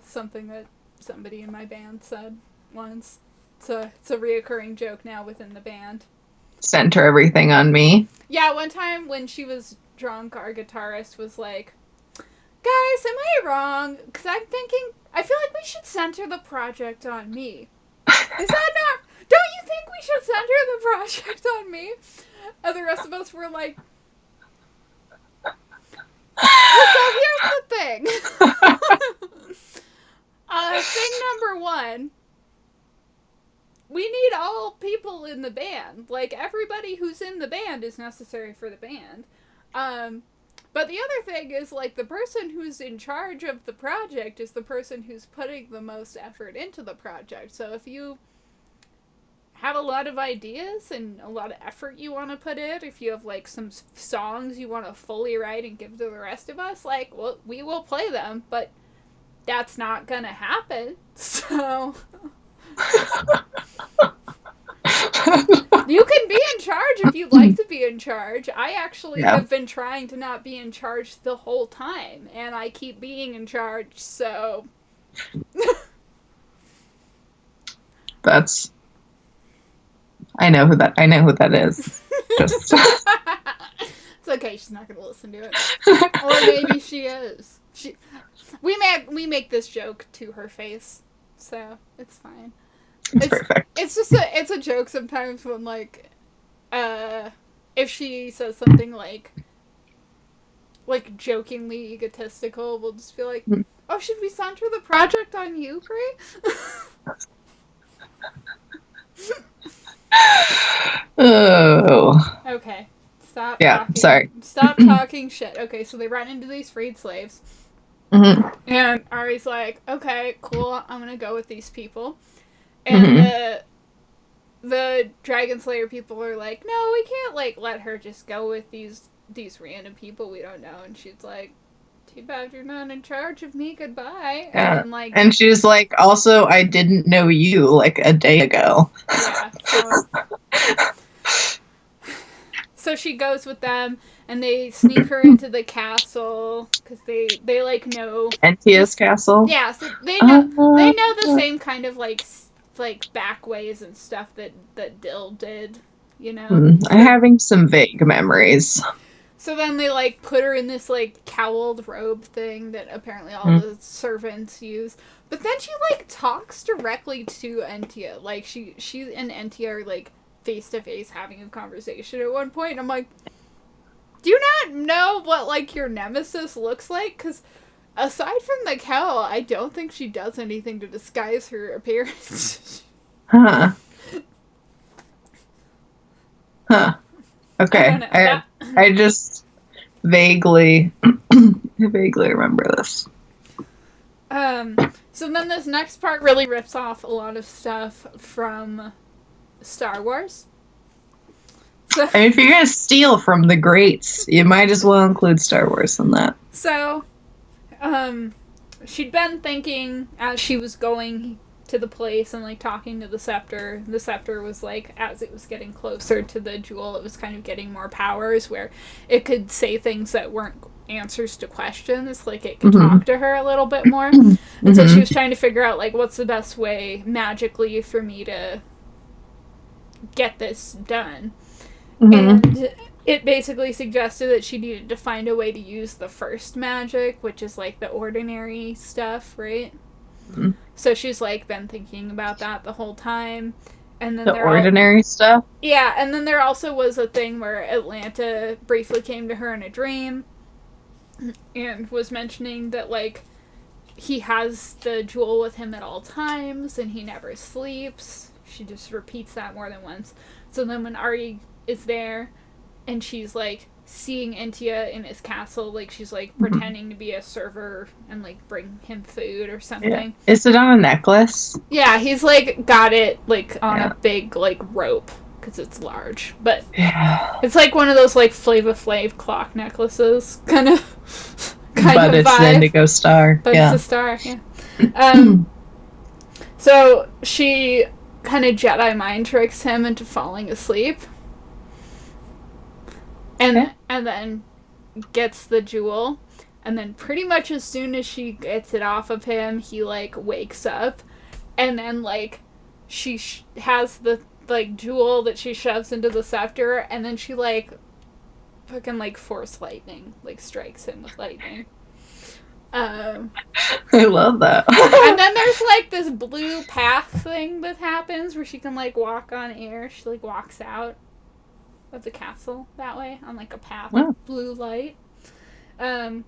something that somebody in my band said once. It's a reoccurring joke now within the band. Center everything on me. Yeah, one time when she was drunk, our guitarist was like, guys, am I wrong? Because I feel like we should center the project on me. Is that not... Don't you think we should center the project on me? And the rest of us were like... So here's the thing. Thing number one, we need all people in the band. Like, everybody who's in the band is necessary for the band. But the other thing is, like, the person who's in charge of the project is the person who's putting the most effort into the project. So if you have a lot of ideas and a lot of effort you want to put in, if you have, like, some songs you want to fully write and give to the rest of us, like, well, we will play them, but that's not gonna happen. So... You can be in charge if you'd like to be in charge. I actually have been trying to not be in charge the whole time, and I keep being in charge, so... That's... I know who that is. Just... It's okay, she's not gonna listen to it. Or maybe she is. We make this joke to her face, so it's fine. It's perfect. It's just a joke sometimes when, like, if she says something like jokingly egotistical, we'll just be like, oh, should we center the project on you, Brie? Oh. Okay. Stop talking. Sorry. Stop talking shit. Okay, so they run into these freed slaves. Mm-hmm. And Ari's like, okay, cool, I'm gonna go with these people. And the Dragon Slayer people are like, no, we can't, like, let her just go with these random people we don't know. And she's like, too bad you're not in charge of me, goodbye. Yeah. And then, like... And she's like, also, I didn't know you, like, a day ago. Yeah, so she goes with them, and they sneak her into the castle, because they like, know... Entia's castle? Yeah, so they know the same kind of, like back ways and stuff that Dill did, you know? I'm having some vague memories. So then they, like, put her in this, like, cowled robe thing that apparently all the servants use. But then she, like, talks directly to Entia. Like, she and Entia are, like, face-to-face having a conversation at one point. And I'm like, do you not know what, like, your nemesis looks like? Because aside from the cowl, I don't think she does anything to disguise her appearance. Huh. Okay. I just vaguely remember this. So then this next part really rips off a lot of stuff from Star Wars. So, I mean, if you're gonna steal from the greats, you might as well include Star Wars in that. So, she'd been thinking as she was going to the place and, like, talking to the scepter was, like, as it was getting closer to the jewel, it was kind of getting more powers where it could say things that weren't answers to questions. Like, it can talk to her a little bit more. And so she was trying to figure out, like, what's the best way magically for me to get this done. And it basically suggested that she needed to find a way to use the first magic, which is, like, the ordinary stuff, right? So she's, like, been thinking about that the whole time. And then the ordinary stuff? Yeah, and then there also was a thing where Atlanta briefly came to her in a dream and was mentioning that, like, he has the jewel with him at all times and he never sleeps. She just repeats that more than once. So then when Ari is there and she's, like, seeing Intia in his castle, like, she's, like, pretending to be a server and, like, bring him food or something. Yeah. Is it on a necklace? Yeah, he's, like, got it, like, on a big, like, rope, because it's large. But it's, like, one of those, like, Flava Flav clock necklaces, kind of but it's vibe. an indigo star. But it's a star, so she kind of Jedi mind tricks him into falling asleep. And then gets the jewel, and then pretty much as soon as she gets it off of him, he, like, wakes up, and then, like, she has the, like, jewel that she shoves into the scepter, and then she, like, fucking, like, force lightning, like, strikes him with lightning. I love that. And then there's, like, this blue path thing that happens where she can, like, walk on air. She, like, walks out of the castle that way on, like, a path of blue light. And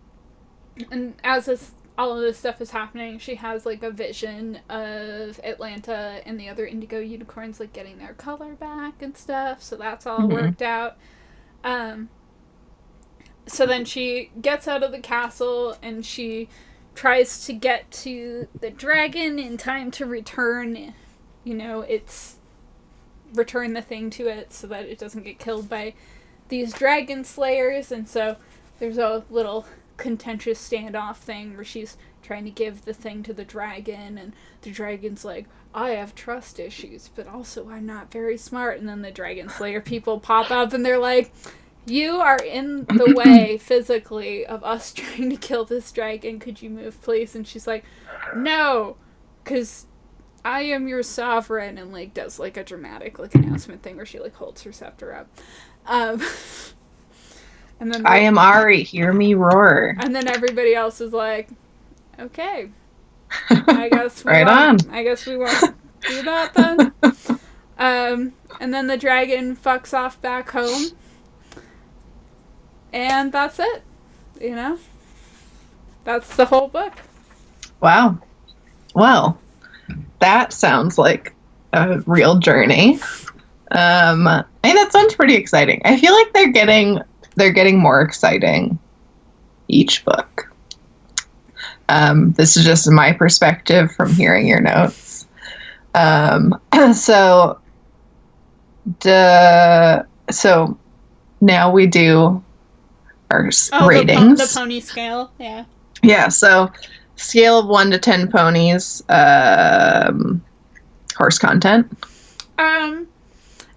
as all of this stuff is happening, she has, like, a vision of Atlanta and the other indigo unicorns, like, getting their color back and stuff, so that's all worked out. So then she gets out of the castle and she tries to get to the dragon in time to return, return the thing to it so that it doesn't get killed by these dragon slayers. And so there's a little contentious standoff thing where she's trying to give the thing to the dragon, and the dragon's like, I have trust issues, but also I'm not very smart. And then the dragon slayer people pop up and they're like, you are in the way physically of us trying to kill this dragon. Could you move, please? And she's like, no, because I am your sovereign, and, like, does, like, a dramatic, like, announcement thing where she, like, holds her scepter up. And then I am Ari, hear me roar. And then everybody else is like, okay, I guess we I guess we won't do that then. And then the dragon fucks off back home. And that's it. That's the whole book. Wow. Well, that sounds like a real journey. I think that sounds pretty exciting. I feel like they're getting more exciting each book. This is just my perspective from hearing your notes. So now we do our ratings. The pony scale, yeah. Yeah, so scale of 1 to 10 ponies, horse content. I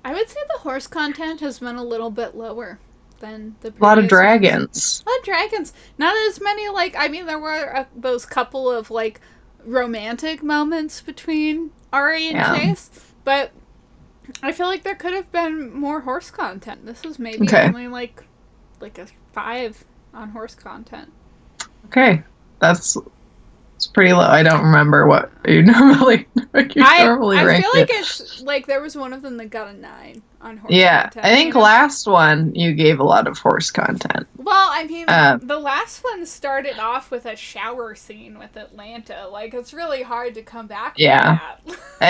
would say the horse content has been a little bit lower than the previous A lot of dragons. ones. A lot of dragons. Not as many, like, I mean, there were those couple of, like, romantic moments between Ari and Chase, but I feel like there could have been more horse content. This was maybe only, like a 5 on horse content. Okay. It's pretty low. I don't remember what you normally rank I feel like it's like there was one of them that got a 9 on horse content. I think last one you gave a lot of horse content. Well, I mean, the last one started off with a shower scene with Atlanta. Like, it's really hard to come back from that.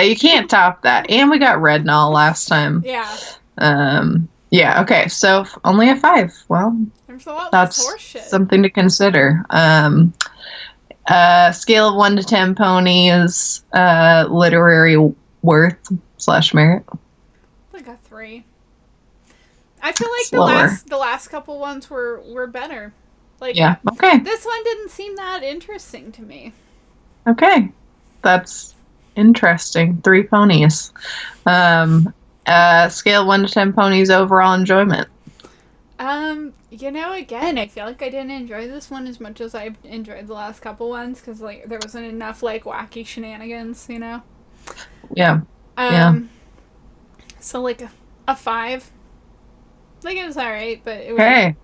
You can't top that. And we got Rednall last time. Yeah. Yeah, okay, so only a 5. Well, there's a lot that's less horse shit. Something to consider. Scale of 1 to 10 ponies, literary worth / merit. Like a 3. I feel like the last couple ones were better. Like, yeah, okay. This one didn't seem that interesting to me. Okay, that's interesting. 3 ponies. Scale of 1 to 10 ponies, overall enjoyment. Again, I feel like I didn't enjoy this one as much as I enjoyed the last couple ones because like there wasn't enough like wacky shenanigans. Yeah. Yeah. Um. So like a 5. Like it was alright, but it was. Okay.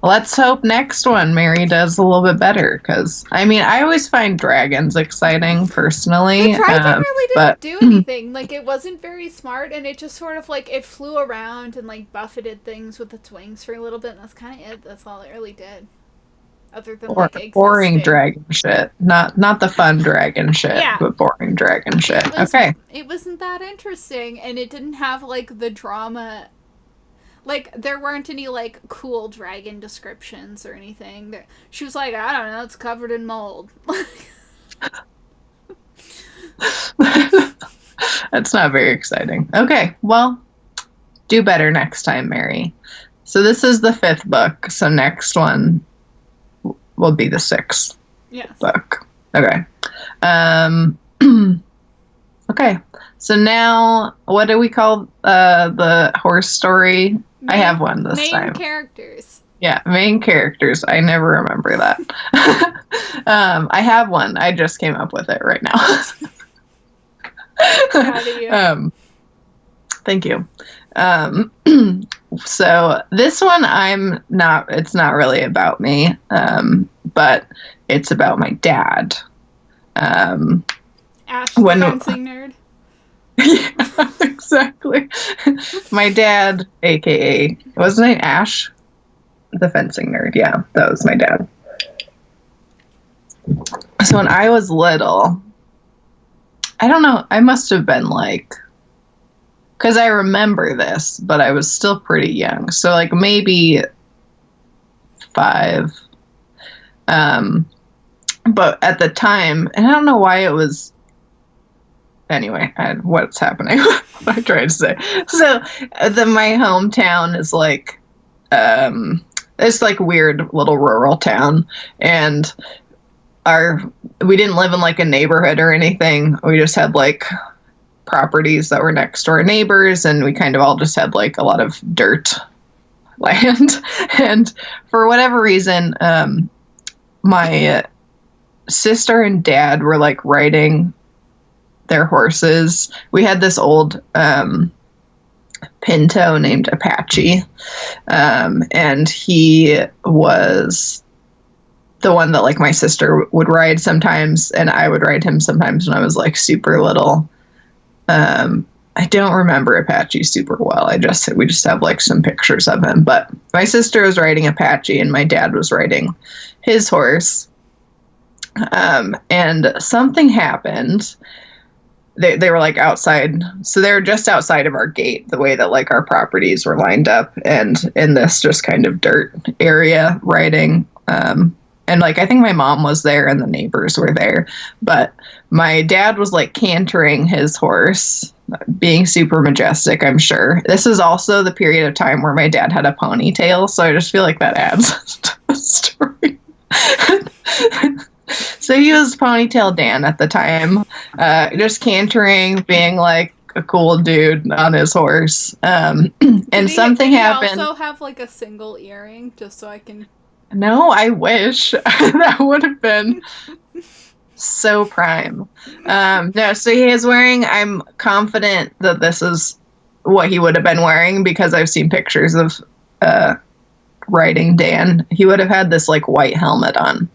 Let's hope next one Mary does a little bit better, because I always find dragons exciting personally. The dragon really didn't but do anything. Like it wasn't very smart, and it just sort of like it flew around and like buffeted things with its wings for a little bit. And that's kind of it. That's all it really did. Other than like existing. Boring dragon shit, not the fun dragon shit, Yeah. but boring dragon shit. Okay. It wasn't that interesting, and it didn't have like the drama. Like there weren't any like cool dragon descriptions or anything. She was like, I don't know, it's covered in mold. That's not very exciting. Okay, well, do better next time, Mary. So this is the 5th book. So next one will be the 6th book. Okay. Okay. So now, what do we call the horse story? I have one this time. Main characters. Yeah, main characters. I never remember that. I have one. I just came up with it right now. Proud of you. Thank you. So this one, it's not really about me, but it's about my dad. Ash, the fencing nerd. Yeah, exactly. My dad, aka, wasn't it Ash, the fencing nerd? Yeah, that was my dad. So when I was little, I don't know, I must have been like, because I remember this, but I was still pretty young. So like maybe 5. But at the time, and I don't know why it was. Anyway, what's happening? What I tried to say. So, my hometown is like, it's like weird little rural town, and we didn't live in like a neighborhood or anything. We just had like properties that were next to our neighbors, and we kind of all just had like a lot of dirt land. And for whatever reason, my sister and dad were like riding their horses. We had this old pinto named Apache, and he was the one that like my sister would ride sometimes, and I would ride him sometimes when I was like super little. I don't remember Apache super well. We just have like some pictures of him, but my sister was riding Apache and my dad was riding his horse. And something happened. They were like outside, so they were just outside of our gate, the way that like our properties were lined up, and in this just kind of dirt area riding. And like I think my mom was there and the neighbors were there, but my dad was like cantering his horse, being super majestic, I'm sure. This is also the period of time where my dad had a ponytail, so I just feel like that adds to the story. So he was Ponytail Dan at the time, just cantering, being like a cool dude on his horse. And something happened. Did he also have like a single earring, just so I can... No, I wish. That would have been so prime. No, so he is wearing, I'm confident that this is what he would have been wearing, because I've seen pictures of riding Dan. He would have had this like white helmet on.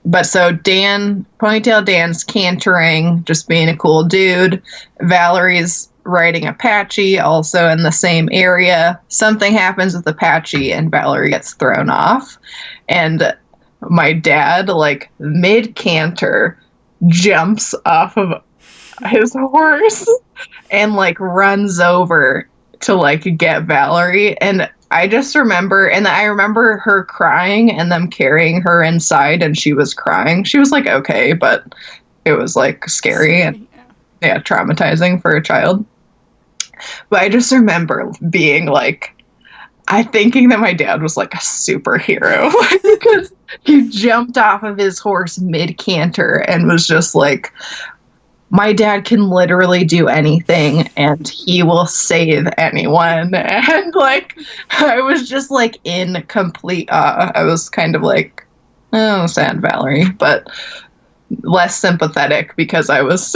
But so Ponytail Dan's cantering, just being a cool dude. Valerie's riding Apache, also in the same area. Something happens with Apache and Valerie gets thrown off. And my dad, like mid-canter, jumps off of his horse and like runs over to like get Valerie. And I just remember, and I remember her crying and them carrying her inside, and she was crying. She was like, okay, but it was like scary and traumatizing for a child. But I just remember being like, thinking that my dad was like a superhero because he jumped off of his horse mid-canter and was just like my dad can literally do anything and he will save anyone. And like, I was just like in complete awe. I was kind of like, oh, sad Valerie, but less sympathetic because I was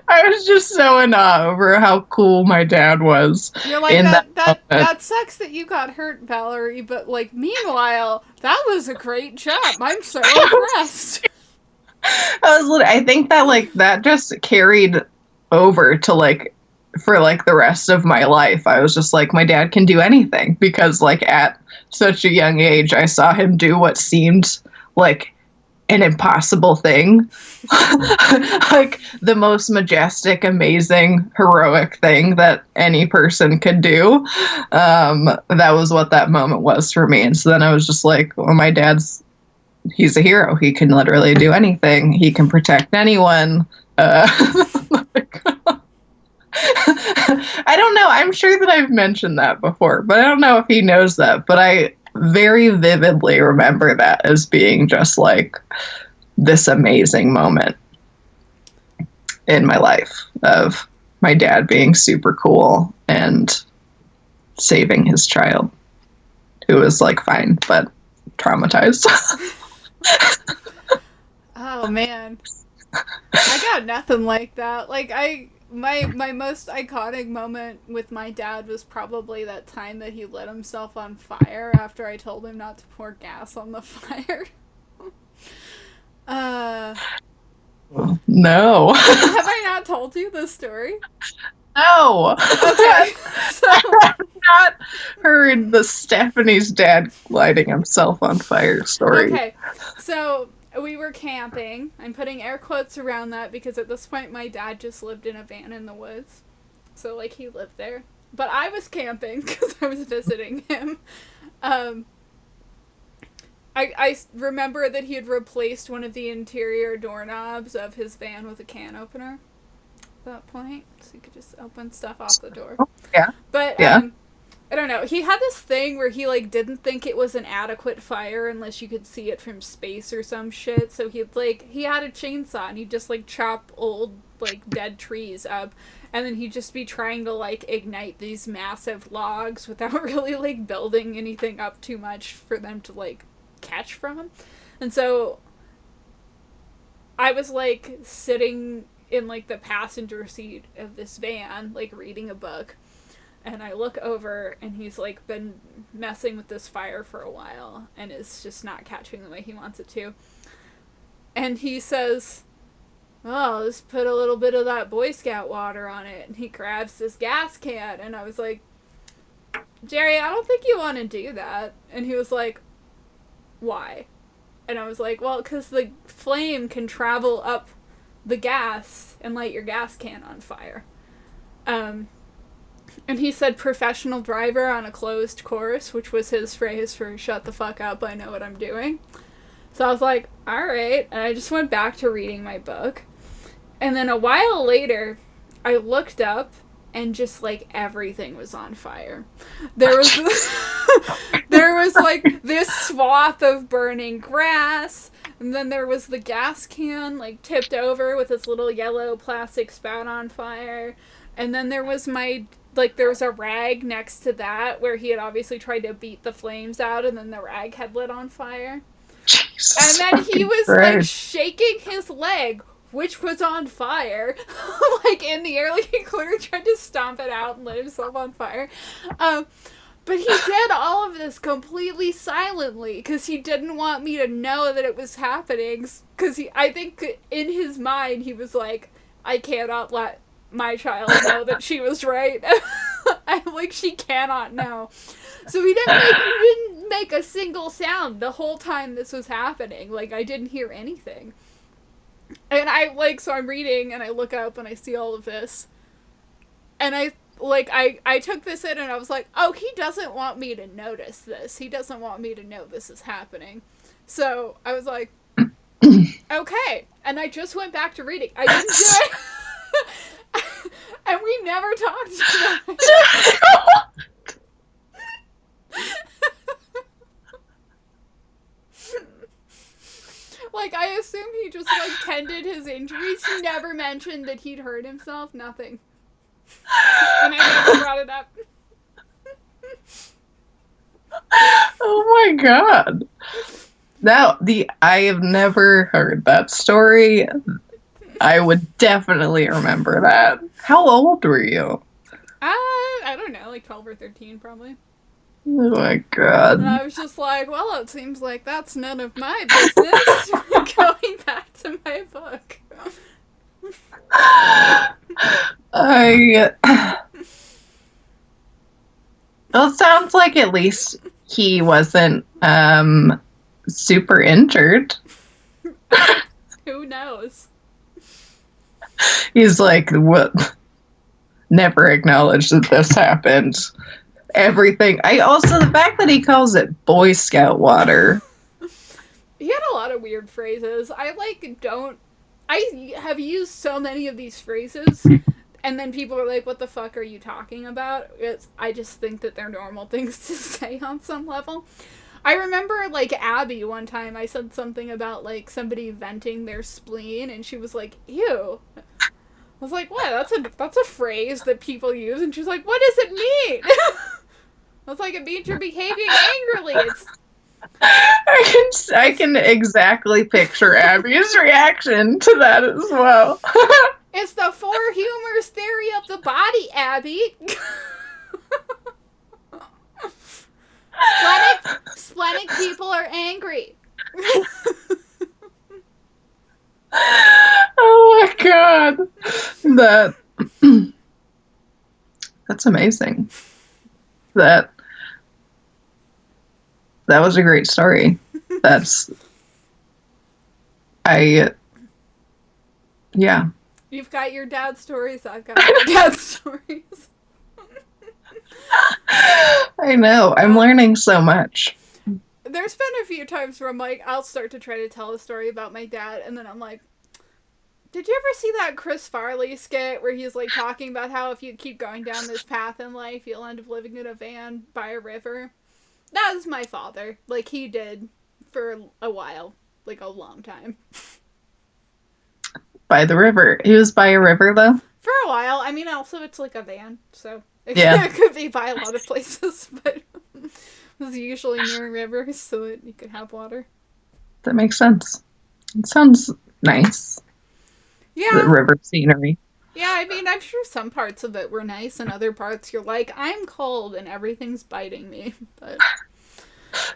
I was just so in awe over how cool my dad was. You're like, in that moment. that sucks that you got hurt, Valerie, but like meanwhile, that was a great job. I'm so impressed. I think that like that just carried over to like for like the rest of my life. I was just like, my dad can do anything because like at such a young age I saw him do what seemed like an impossible thing. Like the most majestic, amazing, heroic thing that any person could do. That was what that moment was for me. And so then I was just like, well, my dad's he's a hero. He can literally do anything. He can protect anyone. I don't know. I'm sure that I've mentioned that before, but I don't know if he knows that. But I very vividly remember that as being just like this amazing moment in my life of my dad being super cool and saving his child who was like fine but traumatized. Oh man, I got nothing like that. Like my most iconic moment with my dad was probably that time that he lit himself on fire after I told him not to pour gas on the fire. No. Have I not told you this story? No. Okay, so I've not heard the Stephanie's dad lighting himself on fire story. okay, so we were camping. I'm putting air quotes around that because at this point my dad just lived in a van in the woods, so like he lived there. But I was camping because I was visiting him. I remember that he had replaced one of the interior doorknobs of his van with a can opener at that point, so you could just open stuff off the door. Yeah. But Yeah. I don't know. He had this thing where he like didn't think it was an adequate fire unless you could see it from space or some shit. So he had a chainsaw and he'd just like chop old like dead trees up, and then he'd just be trying to like ignite these massive logs without really like building anything up too much for them to like catch from. And so I was like sitting in like the passenger seat of this van like reading a book, and I look over and he's like been messing with this fire for a while and is just not catching the way he wants it to. And he says, "Oh, let's put a little bit of that Boy Scout water on it." And he grabs this gas can, and I was like, "Jerry, I don't think you want to do that." And he was like, "Why?" And I was like, "Well, because the flame can travel up the gas and light your gas can on fire." And he said professional driver on a closed course, which was his phrase for shut the fuck up, I know what I'm doing. So I was like, alright. And I just went back to reading my book. And then a while later, I looked up and just like everything was on fire. There was there was like this swath of burning grass, and then there was the gas can like tipped over with its little yellow plastic spout on fire. And then there was there was a rag next to that where he had obviously tried to beat the flames out, and then the rag had lit on fire. Jesus, and then he was Christ. like shaking his leg, which was on fire, like in the air, like he clearly tried to stomp it out and lit himself on fire. But he did all of this completely silently because he didn't want me to know that it was happening. Because I think in his mind he was like, I cannot let my child know that she was right. I'm like, she cannot know. So he didn't make a single sound the whole time this was happening. Like, I didn't hear anything. And so I'm reading and I look up and I see all of this. And I took this in and I was like, oh, he doesn't want me to notice this. He doesn't want me to know this is happening. So I was like, okay. And I just went back to reading. I didn't do it. And we never talked about it. Like, I assume he just, like, tended his injuries. He never mentioned that he'd hurt himself. Nothing. And I never brought it up. Oh my god. I have never heard that story. I would definitely remember that. How old were you? I don't know, like 12 or 13 probably. Oh my god. And I was just like, well, it seems like that's none of my business. Going back to my book. Well, it sounds like at least he wasn't super injured. Who knows? He's like, what? Never acknowledged that this happened. Everything. The fact that he calls it Boy Scout water. He had a lot of weird phrases. I have used so many of these phrases, and then people are like, what the fuck are you talking about? I just think that they're normal things to say on some level. I remember, like, Abby one time, I said something about, like, somebody venting their spleen, and she was like, ew. I was like, what? That's a phrase that people use, and she's like, what does it mean? I was like, it means you're behaving angrily. I can exactly picture Abby's reaction to that as well. It's the four humors theory of the body, Abby. Splenic people are angry. Oh my god. That's amazing. That was a great story. Yeah. You've got your dad's stories, I've got my dad's stories. I know. I'm learning so much. There's been a few times where I'm like, I'll start to try to tell a story about my dad, and then I'm like, did you ever see that Chris Farley skit where he's like talking about how if you keep going down this path in life, you'll end up living in a van by a river? That was my father. Like, he did for a while. Like, a long time. By the river. He was by a river, though? For a while. I mean, also, it's like a van, so it could be by a lot of places, but it was usually near rivers so that you could have water. That makes sense. It sounds nice. Yeah. The river scenery. Yeah, I mean, I'm sure some parts of it were nice, and other parts you're like, I'm cold and everything's biting me. But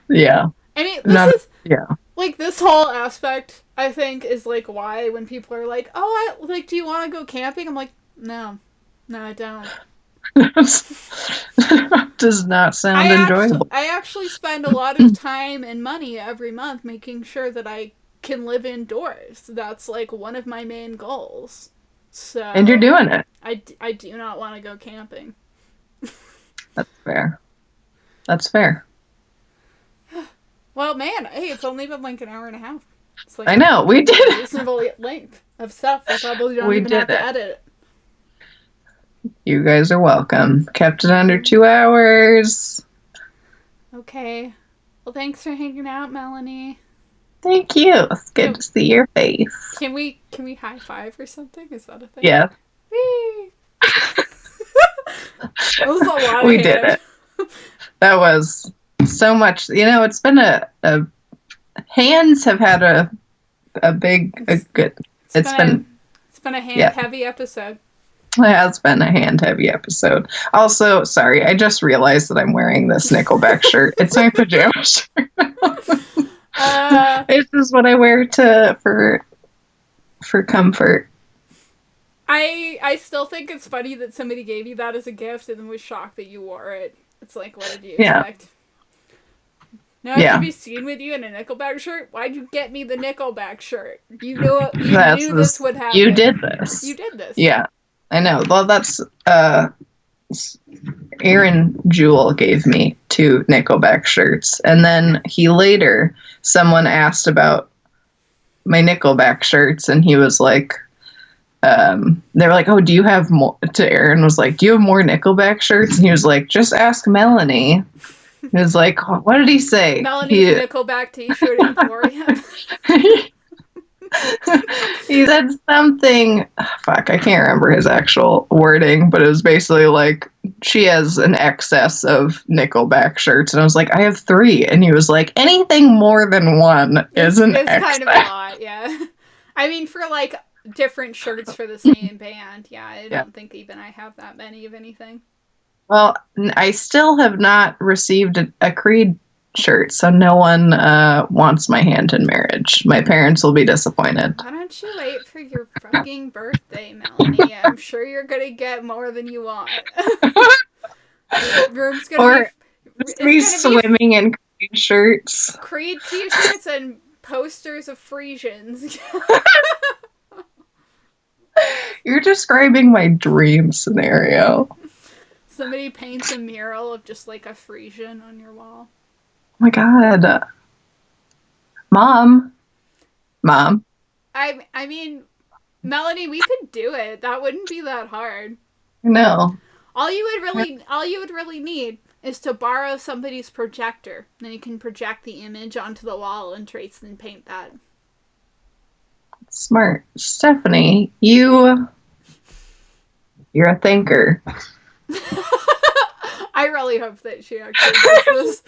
yeah. I mean, like, this whole aspect, I think, is, like, why when people are like, do you want to go camping? I'm like, no, I don't. Does not sound enjoyable. I actually spend a lot of time and money every month making sure that I can live indoors. That's, like, one of my main goals. So, and you're doing it. I do not want to go camping. That's fair. Well, man, hey, it's only been like an hour and a half. It's like I know, we did it. Reasonable length of stuff. We probably don't even have to edit it. You guys are welcome. Kept it under 2 hours. Okay. Well, thanks for hanging out, Melanie. Thank you. It's good to see your face. Can we high five or something? Is that a thing? Yeah. Whee! That was a lot. We did it. That was so much. You know, it's been a hands have had a good. It's been a hand heavy episode. It has been a hand heavy episode. Also, sorry, I just realized that I'm wearing this Nickelback shirt. It's my pajama shirt. This is what I wear for comfort. I still think it's funny that somebody gave you that as a gift and then was shocked that you wore it. It's like, what did you expect? Now I have to be seen with you in a Nickelback shirt. Why'd you get me the Nickelback shirt? You knew this would happen. You did this. Yeah, I know. Well, that's Aaron Jewell gave me 2 Nickelback shirts, and then someone asked about my Nickelback shirts, and he was like, they were like, oh, do you have more? To Aaron was like, do you have more Nickelback shirts? And he was like, just ask Melanie. He was like, what did he say? Melanie's Nickelback t-shirt emporium. He said something. Fuck, I can't remember his actual wording, but it was basically like she has an excess of Nickelback shirts, and I was like, I have 3, and he was like, anything more than 1 is an It's excess. kind of a lot, yeah. I mean, for like different shirts for the same band, yeah, I Yeah. don't think even I have that many of anything. Well, I still have not received a Creed shirt, so no one wants my hand in marriage. My parents will be disappointed. Why don't you wait for your fucking birthday, Melanie? I'm sure you're gonna get more than you want. Your room's gonna be. Or just It's me gonna be swimming in Creed shirts. Creed t-shirts and posters of Frisians. You're describing my dream scenario. Somebody paints a mural of just like a Frisian on your wall. Oh my god. Mom. I mean, Melanie, we could do it. That wouldn't be that hard. No. All you would really need is to borrow somebody's projector. Then you can project the image onto the wall and trace and paint that. Smart. Stephanie, you're a thinker. I really hope that she actually does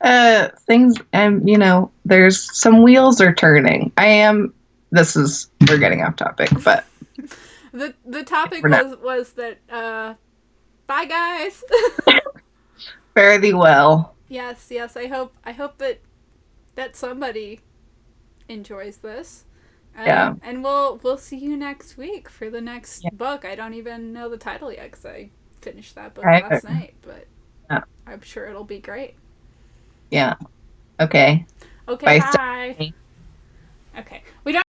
this. Things, and there's some wheels are turning. We're getting off topic, but the topic was that bye guys. fare thee well. Yes, I hope that somebody enjoys this. Yeah. And we'll see you next week for the next book. I don't even know the title yet because I finished that book last night, but I'm sure it'll be great. Yeah. Okay. Okay, bye. Stephanie. Okay. We don't